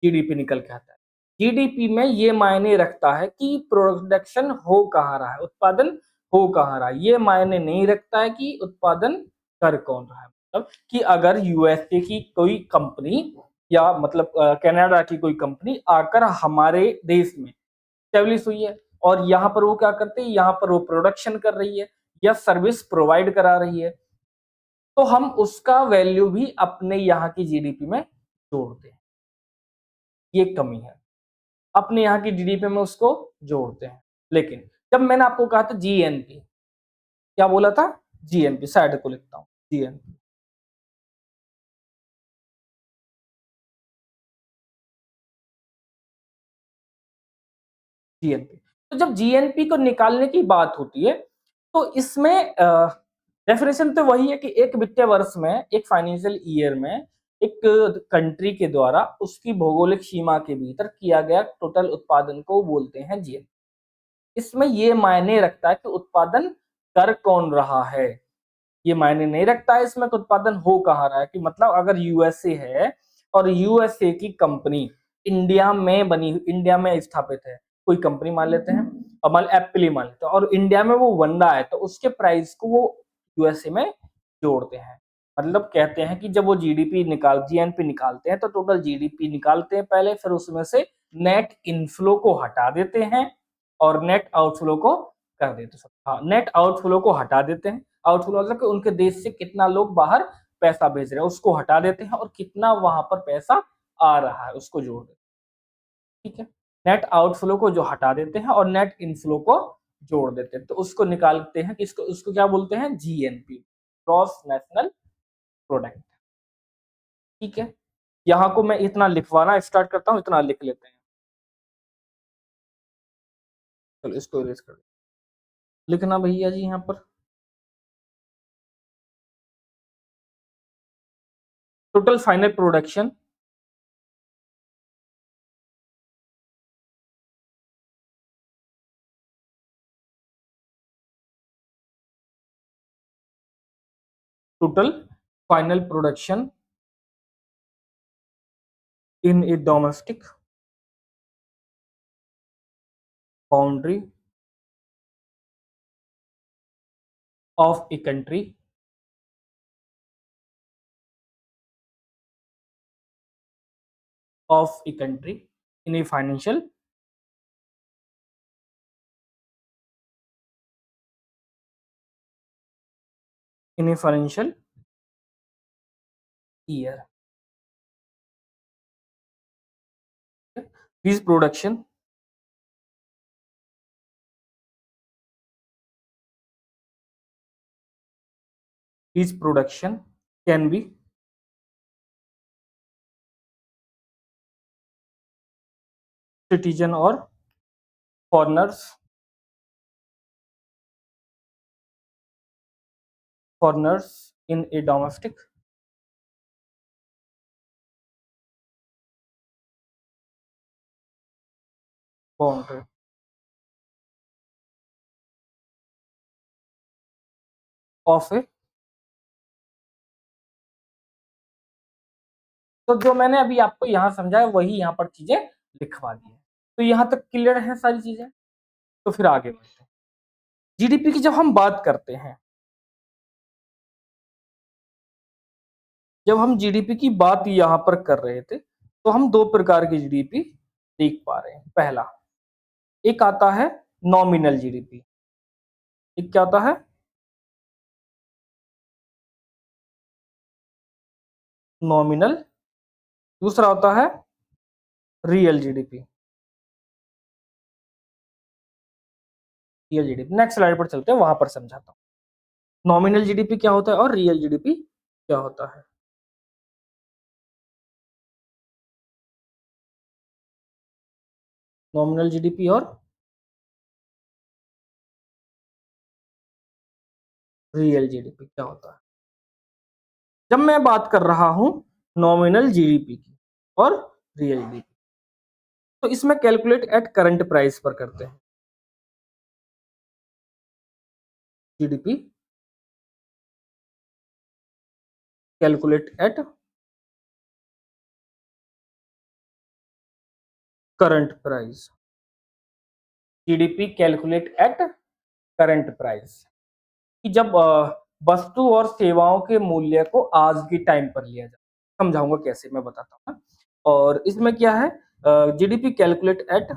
जीडीपी निकल के आता है। जीडीपी में ये मायने रखता है कि प्रोडक्शन हो कहाँ रहा है, उत्पादन हो कहाँ रहा है। ये मायने नहीं रखता है कि उत्पादन कर कौन रहा है। मतलब कि अगर यूएसए की कोई कंपनी या मतलब कनाडा की कोई कंपनी आकर हमारे देश में एस्टेब्लिश हुई है और यहाँ पर वो क्या करते हैं, यहाँ पर वो प्रोडक्शन कर रही है या सर्विस प्रोवाइड करा रही है, तो हम उसका वैल्यू भी अपने यहाँ की जीडीपी में जोड़ते हैं। ये कमी है, अपने यहाँ की जीडीपी में उसको जोड़ते हैं। लेकिन जब मैंने आपको कहा था जीएनपी, क्या बोला था? जीएनपी, साइड को लिखता हूँ, जीएनपी। जीएनपी, तो जब जीएनपी को निकालने की बात होती है तो इसमें डेफिनेशन तो वही है कि एक वित्तीय वर्ष में, एक फाइनेंशियल ईयर में एक कंट्री के द्वारा उसकी भौगोलिक सीमा के भीतर किया गया टोटल उत्पादन को बोलते हैं जीएनपी। इसमें ये मायने रखता है कि उत्पादन कर कौन रहा है, ये मायने नहीं रखता है इसमें कि उत्पादन हो कहाँ रहा है। कि मतलब अगर यूएसए है और यूएसए की कंपनी इंडिया में स्थापित है, कोई कंपनी मान लेते हैं और मान एप्पल ही मान लेते हैं और इंडिया में वो बन रहा है, तो उसके प्राइस को वो यूएसए में जोड़ते हैं। मतलब कहते हैं कि जब वो जीएनपी निकालते हैं तो टोटल जीडीपी निकालते हैं पहले, फिर उसमें से नेट इनफ्लो को हटा देते हैं और नेट आउटफ्लो को कर देते हैं। हाँ, नेट आउटफ्लो को हटा देते हैं। आउटफ्लो मतलब कि उनके देश से कितना लोग बाहर पैसा भेज रहे हैं उसको हटा देते हैं और कितना वहां पर पैसा आ रहा है उसको जोड़ देते हैं। ठीक है, नेट आउटफ्लो को जो हटा देते हैं और नेट इनफ्लो को जोड़ देते हैं, तो उसको निकालते हैं कि इसको उसको क्या बोलते हैं? GNP, gross national product. ठीक है, यहाँ को मैं इतना लिखवाना स्टार्ट करता हूँ, इतना लिख लेते हैं। चलो इसको इरेज कर लिखना भैया जी यहाँ पर total final production, total final production in a domestic boundary of a country in a financial in a financial year. This production can be citizen और foreigners in a domestic boundary of a। तो जो मैंने अभी आपको यहाँ समझाया वही यहाँ पर चीजें लिखवा दी है। तो यहाँ तक क्लियर है सारी चीजें। तो फिर आगे बढ़ते हैं। जीडीपी की जब हम बात करते हैं, जब हम जीडीपी की बात यहाँ पर कर रहे थे, तो हम दो प्रकार की जीडीपी देख पा रहे हैं। पहला, एक आता है नॉमिनल जीडीपी। एक क्या होता है? नॉमिनल। दूसरा होता है real GDP. Real GDP next slide पर चलते हैं, वहां पर समझाता हूँ नॉमिनल जीडीपी क्या होता है और रियल जीडीपी क्या होता है। नॉमिनल जीडीपी और रियल जीडीपी क्या होता है। जब मैं बात कर रहा हूं नॉमिनल जीडीपी की और रियल जीडीपी, तो इसमें कैलकुलेट एट करंट प्राइस पर करते हैं। GDP calculate at current price. GDP calculate at current price कि जब वस्तु और सेवाओं के मूल्य को आज के टाइम पर लिया जाए। समझाऊंगा कैसे, मैं बताता हूँ ना। और इसमें क्या है, GDP calculate at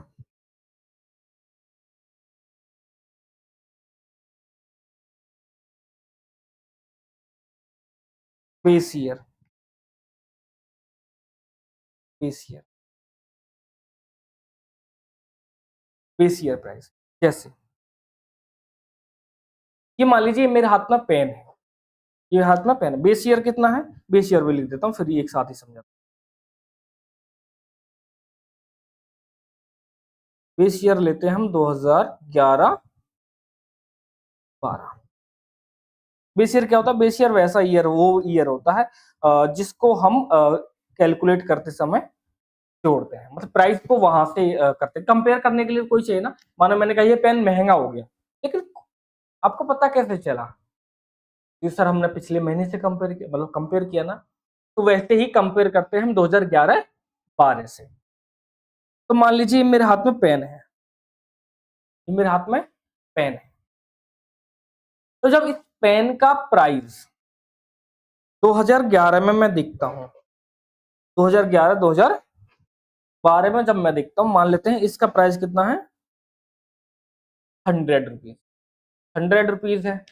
base year. Base year, base year price. जैसे ये मान लीजिए मेरे हाथ में पेन है, ये हाथ में पेन है, बेस ईयर कितना है, बेस ईयर भी लिख देता हूँ, फिर ये एक साथ ही समझाता हूँ। बेस ईयर लेते हैं हम 2011-12। बेस ईयर क्या होता है? बेस ईयर वैसा ईयर, वो ईयर होता है जिसको हम कैलकुलेट करते समय जोड़ते हैं, मतलब प्राइस को वहां से करते हैं। कंपेयर करने के लिए कोई चाहिए ना, मानो मैंने कहा ये पेन महंगा हो गया, लेकिन आपको पता कैसे चला? ये सर हमने पिछले महीने से कंपेयर किया, मतलब कंपेयर किया ना। तो वैसे ही कंपेयर करते हैं हम 2011-12 से। तो मान लीजिए मेरे हाथ में पेन है, ये मेरे हाथ में पेन है। तो जब इस पेन का प्राइस 2011 में मैं देखता हूं, 2011-2012 में जब मैं देखता हूं, मान लेते हैं इसका प्राइस कितना है, 100 रुपीज। 100 रुपीज है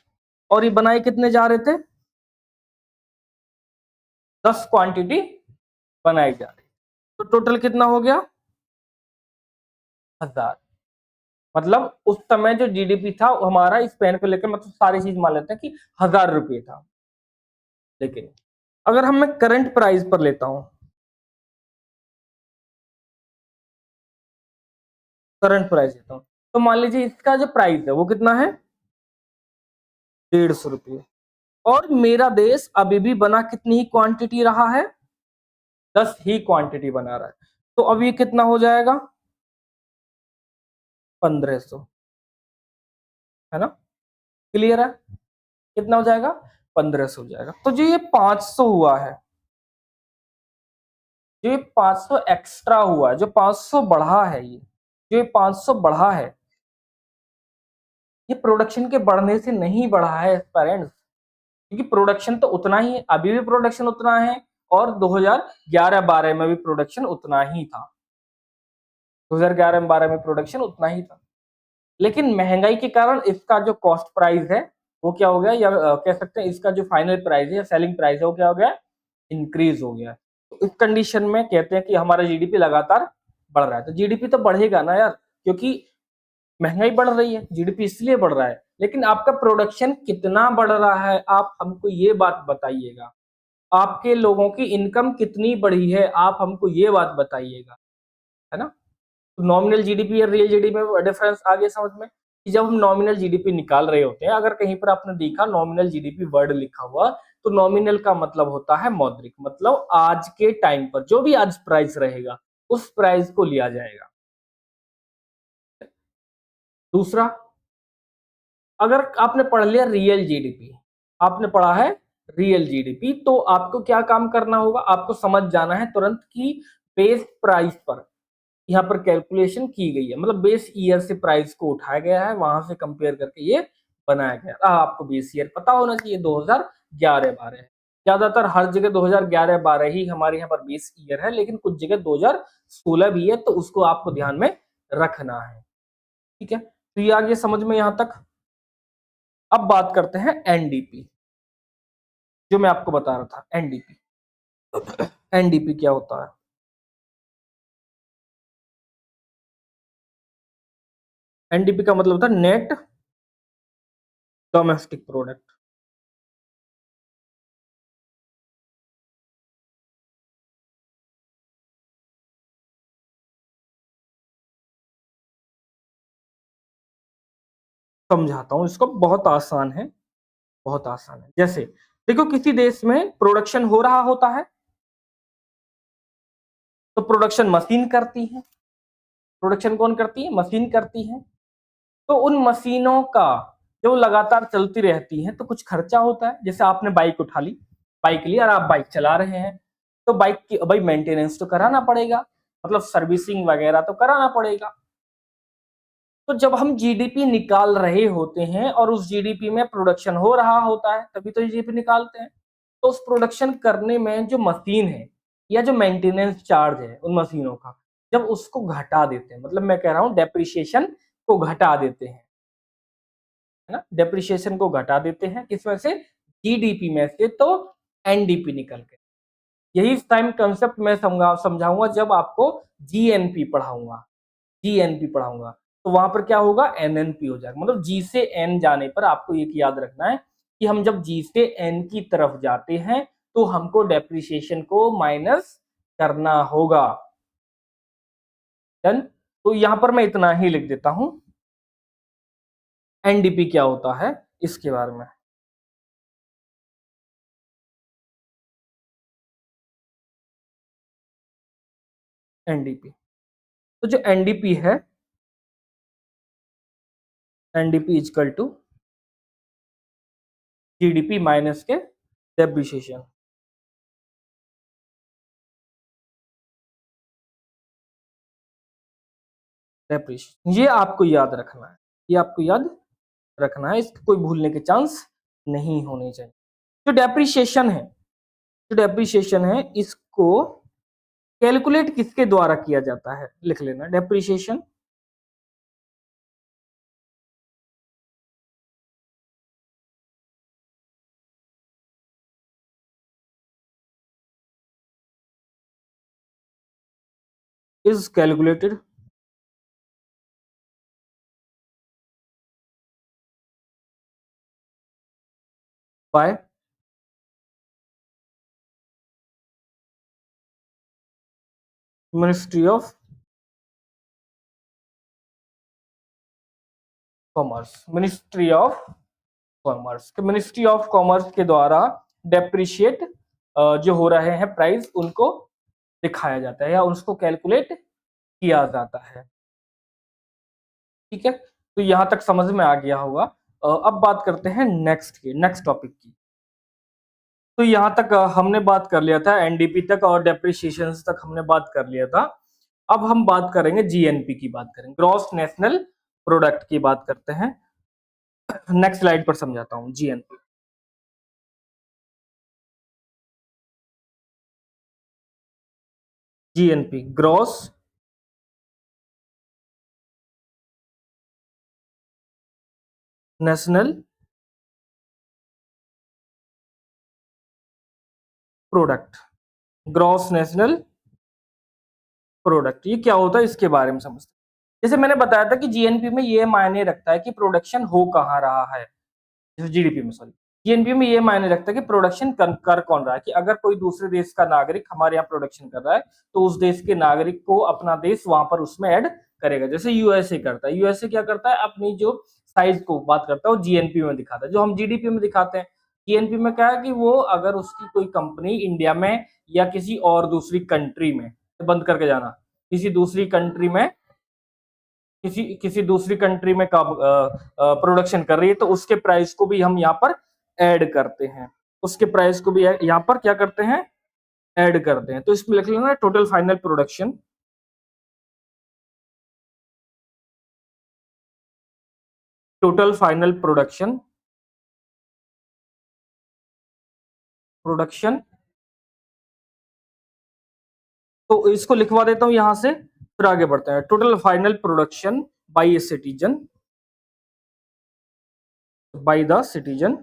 और ये बनाए कितने जा रहे थे? 10 क्वांटिटी बनाई जा रही। तो टोटल कितना हो गया? 1000। मतलब उस समय जो जीडीपी था हमारा इस पेन को लेकर, मतलब सारी चीज मान लेते हैं कि 1000 रुपये था। लेकिन अगर हम मैं करंट प्राइस पर लेता हूं, करंट प्राइस लेता हूं, तो मान लीजिए इसका जो प्राइस है वो कितना है, 150 रुपये। और मेरा देश अभी भी बना कितनी ही क्वांटिटी रहा है, 10 ही क्वांटिटी बना रहा है। तो अब ये कितना हो जाएगा, 1500, है ना? क्लियर है? कितना हो जाएगा, 1500 हो जाएगा। तो जो ये 500 हुआ है, जो ये 500 एक्स्ट्रा हुआ है, जो 500 बढ़ा है, ये जो ये 500 बढ़ा है, ये प्रोडक्शन के बढ़ने से नहीं बढ़ा है पेरेंट्स। क्योंकि प्रोडक्शन तो उतना ही है, अभी भी प्रोडक्शन उतना है और 2011-12 में भी प्रोडक्शन उतना ही था। 2011-12 में प्रोडक्शन उतना ही था, लेकिन महंगाई के कारण इसका जो कॉस्ट प्राइस है वो क्या हो गया, या कह सकते हैं इसका जो फाइनल प्राइस है या सेलिंग प्राइस है वो क्या हो गया, इंक्रीज हो गया। तो इस कंडीशन में कहते हैं कि हमारा जीडीपी लगातार बढ़ रहा है। तो जीडीपी तो बढ़ेगा ना यार, क्योंकि महंगाई बढ़ रही है, जीडीपी इसलिए बढ़ रहा है। लेकिन आपका प्रोडक्शन कितना बढ़ रहा है, आप हमको ये बात बताइएगा। आपके लोगों की इनकम कितनी बढ़ी है, आप हमको ये बात बताइएगा, है ना। तो नॉमिनल जीडीपी और रियल जीडीपी में डिफरेंस आ गया समझ में, कि जब हम नॉमिनल जीडीपी निकाल रहे होते हैं, अगर कहीं पर आपने देखा नॉमिनल जीडीपी वर्ड लिखा हुआ, तो नॉमिनल का मतलब होता है मौद्रिक, मतलब आज के टाइम पर जो भी आज प्राइस रहेगा उस प्राइस को लिया जाएगा। दूसरा, अगर आपने पढ़ लिया रियल जीडीपी, आपने पढ़ा है रियल जीडीपी, तो आपको क्या काम करना होगा, आपको समझ जाना है तुरंत कि बेस प्राइस पर यहाँ पर कैलकुलेशन की गई है, मतलब बेस ईयर से प्राइस को उठाया गया है, वहां से कंपेयर करके ये बनाया गया। आपको बेस ईयर पता होना चाहिए 2011-12 है। ज्यादातर हर जगह 2011-12 ही हमारे यहाँ पर बेस ईयर है, लेकिन कुछ जगह 2016 भी है, तो उसको आपको ध्यान में रखना है। ठीक है, तो ये आ गया समझ में यहाँ तक। अब बात करते हैं एनडीपी, जो मैं आपको बता रहा था एनडीपी। एनडीपी क्या होता है? एनडीपी का मतलब होता है नेट डोमेस्टिक प्रोडक्ट। समझाता हूं इसको, बहुत आसान है, बहुत आसान है। जैसे देखो, किसी देश में प्रोडक्शन हो रहा होता है, तो प्रोडक्शन मशीन करती है। प्रोडक्शन कौन करती है? मशीन करती है। तो उन मशीनों का जो लगातार चलती रहती है, तो कुछ खर्चा होता है। जैसे आपने बाइक उठा ली, बाइक ली और आप बाइक चला रहे हैं, तो बाइक की भाई मेंटेनेंस तो कराना पड़ेगा, मतलब सर्विसिंग वगैरह तो कराना पड़ेगा। तो जब हम जीडीपी निकाल रहे होते हैं और उस जीडीपी में प्रोडक्शन हो रहा होता है, तभी तो जीडीपी निकालते हैं। तो उस प्रोडक्शन करने में जो मशीन है या जो मेंटेनेंस चार्ज है उन मशीनों का, जब उसको घटा देते हैं, मतलब मैं कह रहा हूं डेप्रिसिएशन को घटा देते हैं, है ना, डेप्रिसिएशन को घटा देते हैं, किस वजह से? जीडीपी में से, तो एनडीपी निकल के। यही टाइम कंसेप्ट मैं समझाऊंगा जब आपको जीएनपी पढ़ाऊंगा। जीएनपी पढ़ाऊंगा तो वहां पर क्या होगा, एनएनपी हो जाएगा। मतलब जी से एन जाने पर आपको एक याद रखना है कि हम जब जी से एन की तरफ जाते हैं तो हमको डेप्रिसिएशन को माइनस करना होगा। डन। तो यहां पर मैं इतना ही लिख देता हूं, एनडीपी क्या होता है इसके बारे में। एनडीपी, तो जो एनडीपी है, NDP is equal to GDP minus के डेप्रिसिएशन। डेप्रिसिएशन ये आपको याद रखना है, ये आपको याद रखना है, इसको कोई भूलने के चांस नहीं होने चाहिए। जो डेप्रिसिएशन है, जो डेप्रिसिएशन है इसको कैलकुलेट किसके द्वारा किया जाता है, लिख लेना। Depreciation is calculated by ministry of commerce. Ministry of commerce, ministry of commerce के द्वारा डेप्रिशिएट जो हो रहे हैं प्राइस, उनको दिखाया जाता है या उसको कैलकुलेट किया जाता है। ठीक है, तो यहां तक समझ में आ गया होगा। अब बात करते हैं नेक्स्ट की, नेक्स्ट टॉपिक की। तो यहां तक हमने बात कर लिया था, एनडीपी तक और डेप्रिसिएशन तक हमने बात कर लिया था। अब हम बात करेंगे जीएनपी की, बात करेंगे ग्रॉस नेशनल प्रोडक्ट की बात करते हैं। नेक्स्ट स्लाइड पर समझाता हूं GNP. GNP gross national product, gross national product, ये क्या होता है इसके बारे में समझते हैं। जैसे मैंने बताया था कि जीएनपी में ये मायने रखता है कि प्रोडक्शन हो कहाँ रहा है, जीडीपी में सॉरी, जीएनपी में ये मायने रखता है कि प्रोडक्शन कर कौन रहा है, कि अगर कोई दूसरे देश का नागरिक हमारे यहाँ प्रोडक्शन कर रहा है तो उस देश के नागरिक को अपना देश वहां पर उसमें ऐड करेगा। जैसे यूएसए करता है, यूएसए क्या करता है, अपनी जो साइज को बात करता है वो जीएनपी में दिखाता है, जो हम जीडीपी में दिखाते हैं। जीएनपी में क्या है कि वो अगर उसकी कोई कंपनी इंडिया में या किसी और दूसरी कंट्री में, बंद करके जाना, किसी दूसरी कंट्री में, किसी किसी दूसरी कंट्री में का प्रोडक्शन कर रही है तो उसके प्राइस को भी हम यहाँ पर ऐड करते हैं, उसके प्राइस को भी यहाँ पर क्या करते हैं, ऐड करते हैं। तो इसमें लिख लेना total final production, total final production, production, तो इसको लिखवा देता हूं यहां से, फिर आगे बढ़ते हैं। Total final production by a citizen, by the citizen,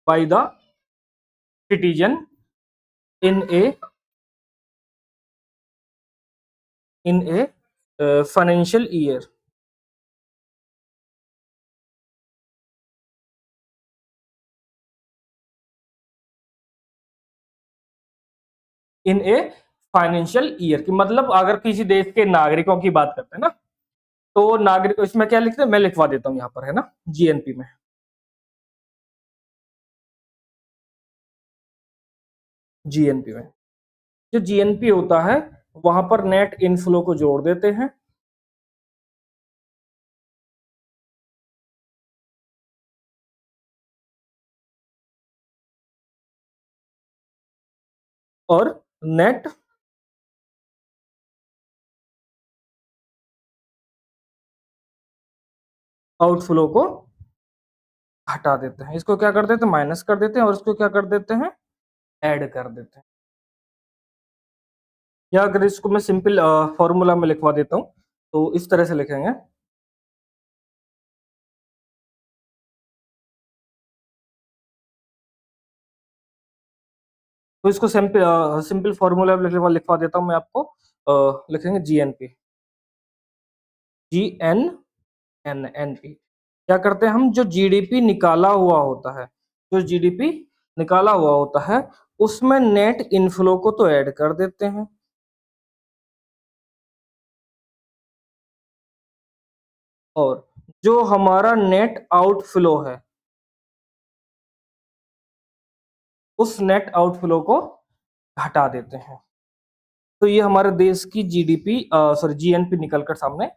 by the citizen in A, in a financial year, in a financial year, की मतलब अगर किसी देश के नागरिकों की बात करते हैं ना, तो नागरिक इसमें क्या लिखते हैं, मैं लिखवा देता हूं यहाँ पर, है ना, जीएनपी में, जीएनपी में जो जीएनपी होता है वहां पर नेट इनफ्लो को जोड़ देते हैं, और नेट आउटफ्लो को हटा देते हैं। इसको क्या कर देते हैं, माइनस कर देते हैं, और इसको क्या कर देते हैं, ऐड कर देते हैं। या अगर इसको मैं सिंपल फॉर्मूला में लिखवा देता हूं तो इस तरह से लिखेंगे, तो इसको सिंपल सिंपल फॉर्मूला में लिखवा देता हूं मैं आपको, लिखेंगे GNP, G N N N P. क्या करते हैं हम, जो जीडीपी निकाला हुआ होता है, जो जीडीपी निकाला हुआ होता है उसमें नेट इनफ्लो को तो ऐड कर देते हैं, और जो हमारा नेट आउटफ्लो है उस नेट आउटफ्लो को हटा देते हैं। तो ये हमारे देश की जीडीपी सॉरी जीएनपी निकलकर सामने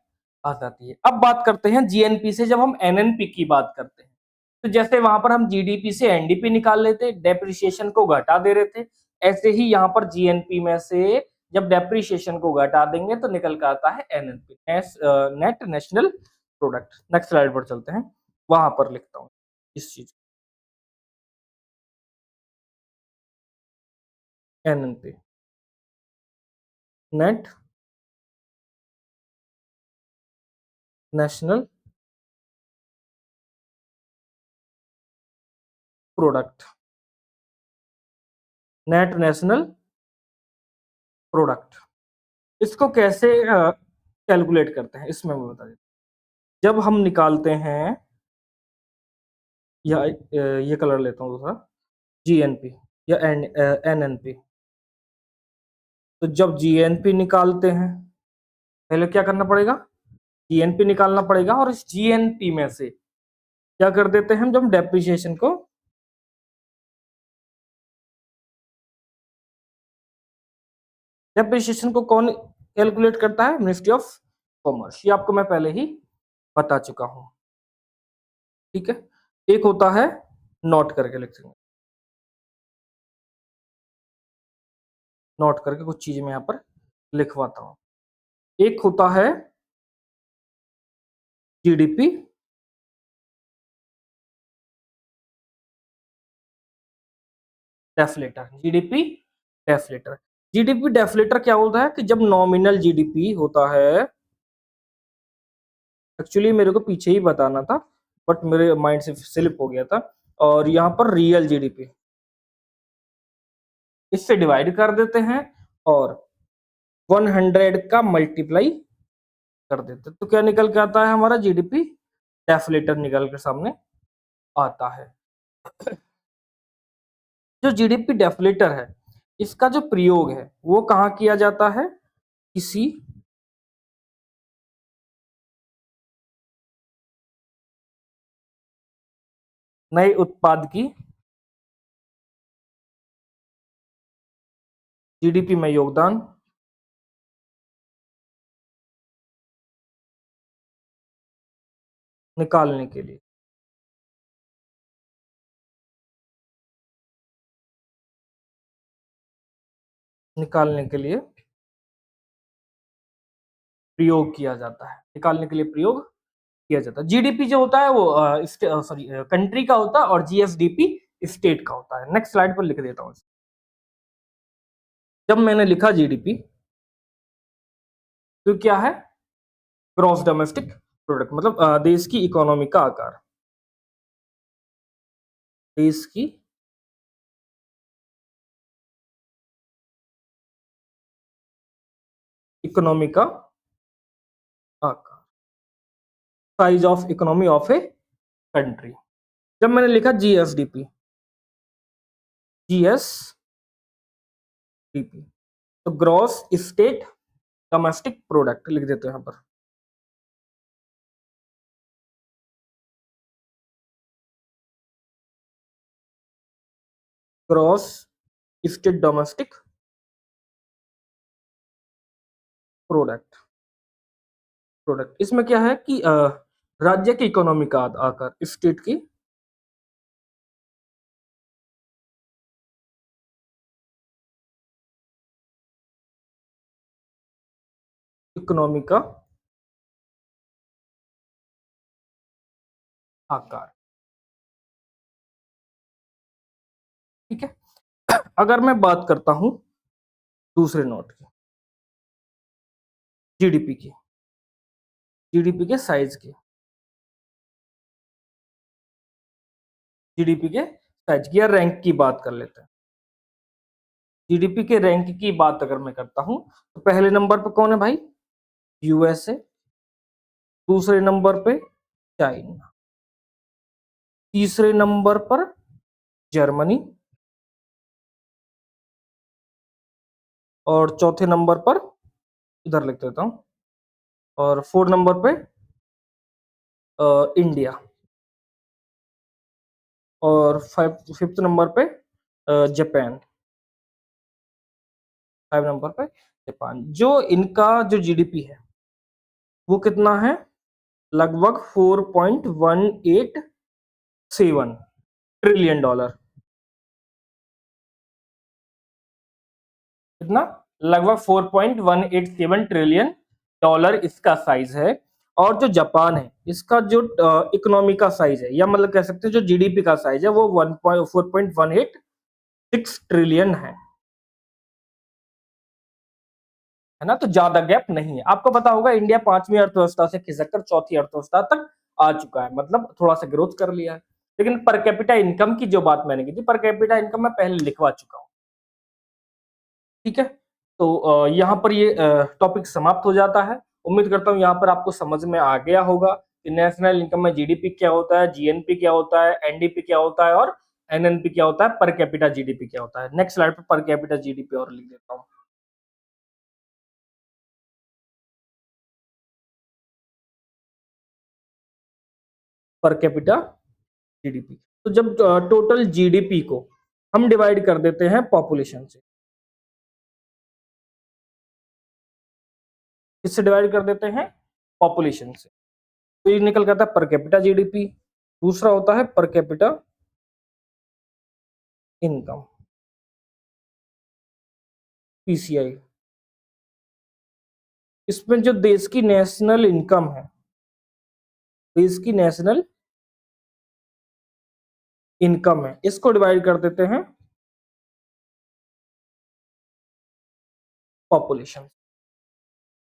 आ जाती है। अब बात करते हैं जीएनपी से जब हम एनएनपी की बात करते हैं, तो जैसे वहां पर हम जीडीपी से एनडीपी निकाल लेते, डेप्रिसिएशन को घटा दे रहे थे, ऐसे ही यहाँ पर जीएनपी में से जब डेप्रिसिएशन को घटा देंगे तो निकल कर आता है NNP, net national product. Next slide पर चलते हैं, वहां पर लिखता हूँ इस चीज, NNP, net national product, net national product. इसको कैसे कैलकुलेट करते हैं इसमें मैं बता देता हूं। जब हम निकालते हैं, या ये कलर लेता हूँ दूसरा, जीएनपी या एनएनपी, तो जब जीएनपी निकालते हैं पहले क्या करना पड़ेगा, जीएनपी निकालना पड़ेगा, और इस जीएनपी में से क्या कर देते हैं हम, जब डेप्रिसिएशन को, डेप्रिसिएशन को कौन कैलकुलेट करता है, मिनिस्ट्री ऑफ कॉमर्स, ये आपको मैं पहले ही बता चुका हूं, ठीक है। एक होता है, नोट करके लिख देंगे, नोट करके कुछ चीजें मैं यहाँ पर लिखवाता हूँ। एक होता है जीडीपी, डेफलेटर, जीडीपी डेफलेटर। जीडीपी डेफलेटर क्या होता है कि जब नॉमिनल जीडीपी होता है, एक्चुअली मेरे को पीछे ही बताना था, बट मेरे माइंड से स्लिप हो गया था। और यहाँ पर रियल जीडीपी इससे डिवाइड कर देते हैं और 100 का मल्टीप्लाई कर देते हैं, तो क्या निकल के आता है हमारा जीडीपी डेफलेटर निकल के सामने आता है। जो जीडीपी डेफलेटर है इसका जो प्रयोग है वो कहाँ किया जाता है, किसी नए उत्पाद की जीडीपी में योगदान निकालने के लिए। निकालने के लिए प्रयोग किया जाता है, निकालने के लिए प्रयोग किया जाता है। जीडीपी जो होता है वो सॉरी कंट्री का होता है और जीएसडीपी स्टेट का होता है। नेक्स्ट स्लाइड पर लिख देता हूँ। जब मैंने लिखा जीडीपी तो क्या है, ग्रॉस डोमेस्टिक प्रोडक्ट, मतलब देश की इकोनॉमी का आकार, देश की इकोनॉमी का आकार, size of economy of a country. जब मैंने लिखा जीएसडीपी, जीएसडीपी तो ग्रॉस स्टेट डोमेस्टिक प्रोडक्ट लिख देते हैं यहाँ पर। Gross state domestic product, product इसमें क्या है कि राज्य की इकोनॉमी का आकार, स्टेट की इकोनॉमी का आकार। ठीक है, अगर मैं बात करता हूं दूसरे नोट की, जीडीपी की, जीडीपी के साइज की, जीडीपी के साइज की या रैंक की बात कर लेते हैं। जीडीपी के रैंक की बात अगर मैं करता हूं तो पहले नंबर पे कौन है भाई, यूएसए, दूसरे नंबर पे चाइना, तीसरे नंबर पर जर्मनी और चौथे नंबर पर, इधर लिख देता हूं, और फोर्थ नंबर पे इंडिया और फिफ्थ नंबर पे जापान, 5 नंबर पे जापान। जो इनका जो जीडीपी है वो कितना है, लगभग 4.187 ट्रिलियन डॉलर। कितना, लगभग 4.187 ट्रिलियन डॉलर इसका साइज है। और जो जापान है इसका जो इकोनॉमी का साइज है, या मतलब कह सकते हैं जो जीडीपी का साइज है वो 4.186 ट्रिलियन है ना। तो ज्यादा गैप नहीं है। आपको पता होगा इंडिया 5वीं अर्थव्यवस्था से खिसक कर चौथी अर्थव्यवस्था तक आ चुका है, मतलब थोड़ा सा ग्रोथ कर लिया है। लेकिन पर कैपिटा इनकम की जो बात मैंने की थी, पर कैपिटा इनकम मैं पहले लिखवा चुका हूं। ठीक है, तो यहाँ पर ये टॉपिक समाप्त हो जाता है। उम्मीद करता हूँ यहाँ पर आपको समझ में आ गया होगा कि नेशनल इनकम में जीडीपी क्या होता है, जीएनपी क्या होता है, एनडीपी क्या होता है और एनएनपी क्या होता है, पर कैपिटा जीडीपी क्या होता है। Next slide per capita GDP और लिख देता हूँ। पर कैपिटा जीडीपी, तो जब टोटल जीडीपी को हम डिवाइड कर देते हैं पॉपुलेशन से, किससे डिवाइड कर देते हैं, पॉपुलेशन से, तो ये निकल करता है पर कैपिटा जीडीपी। दूसरा होता है पर कैपिटा इनकम, पीसीआई। इसमें जो देश की नेशनल इनकम है, देश की नेशनल इनकम है, इसको डिवाइड कर देते हैं पॉपुलेशन, है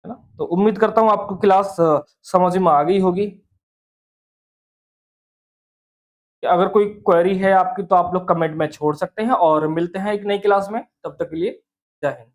ना। तो उम्मीद करता हूं आपको क्लास समझ में आ गई होगी। अगर कोई क्वेरी है आपकी तो आप लोग कमेंट में छोड़ सकते हैं और मिलते हैं एक नई क्लास में, तब तक के लिए जय हिंद।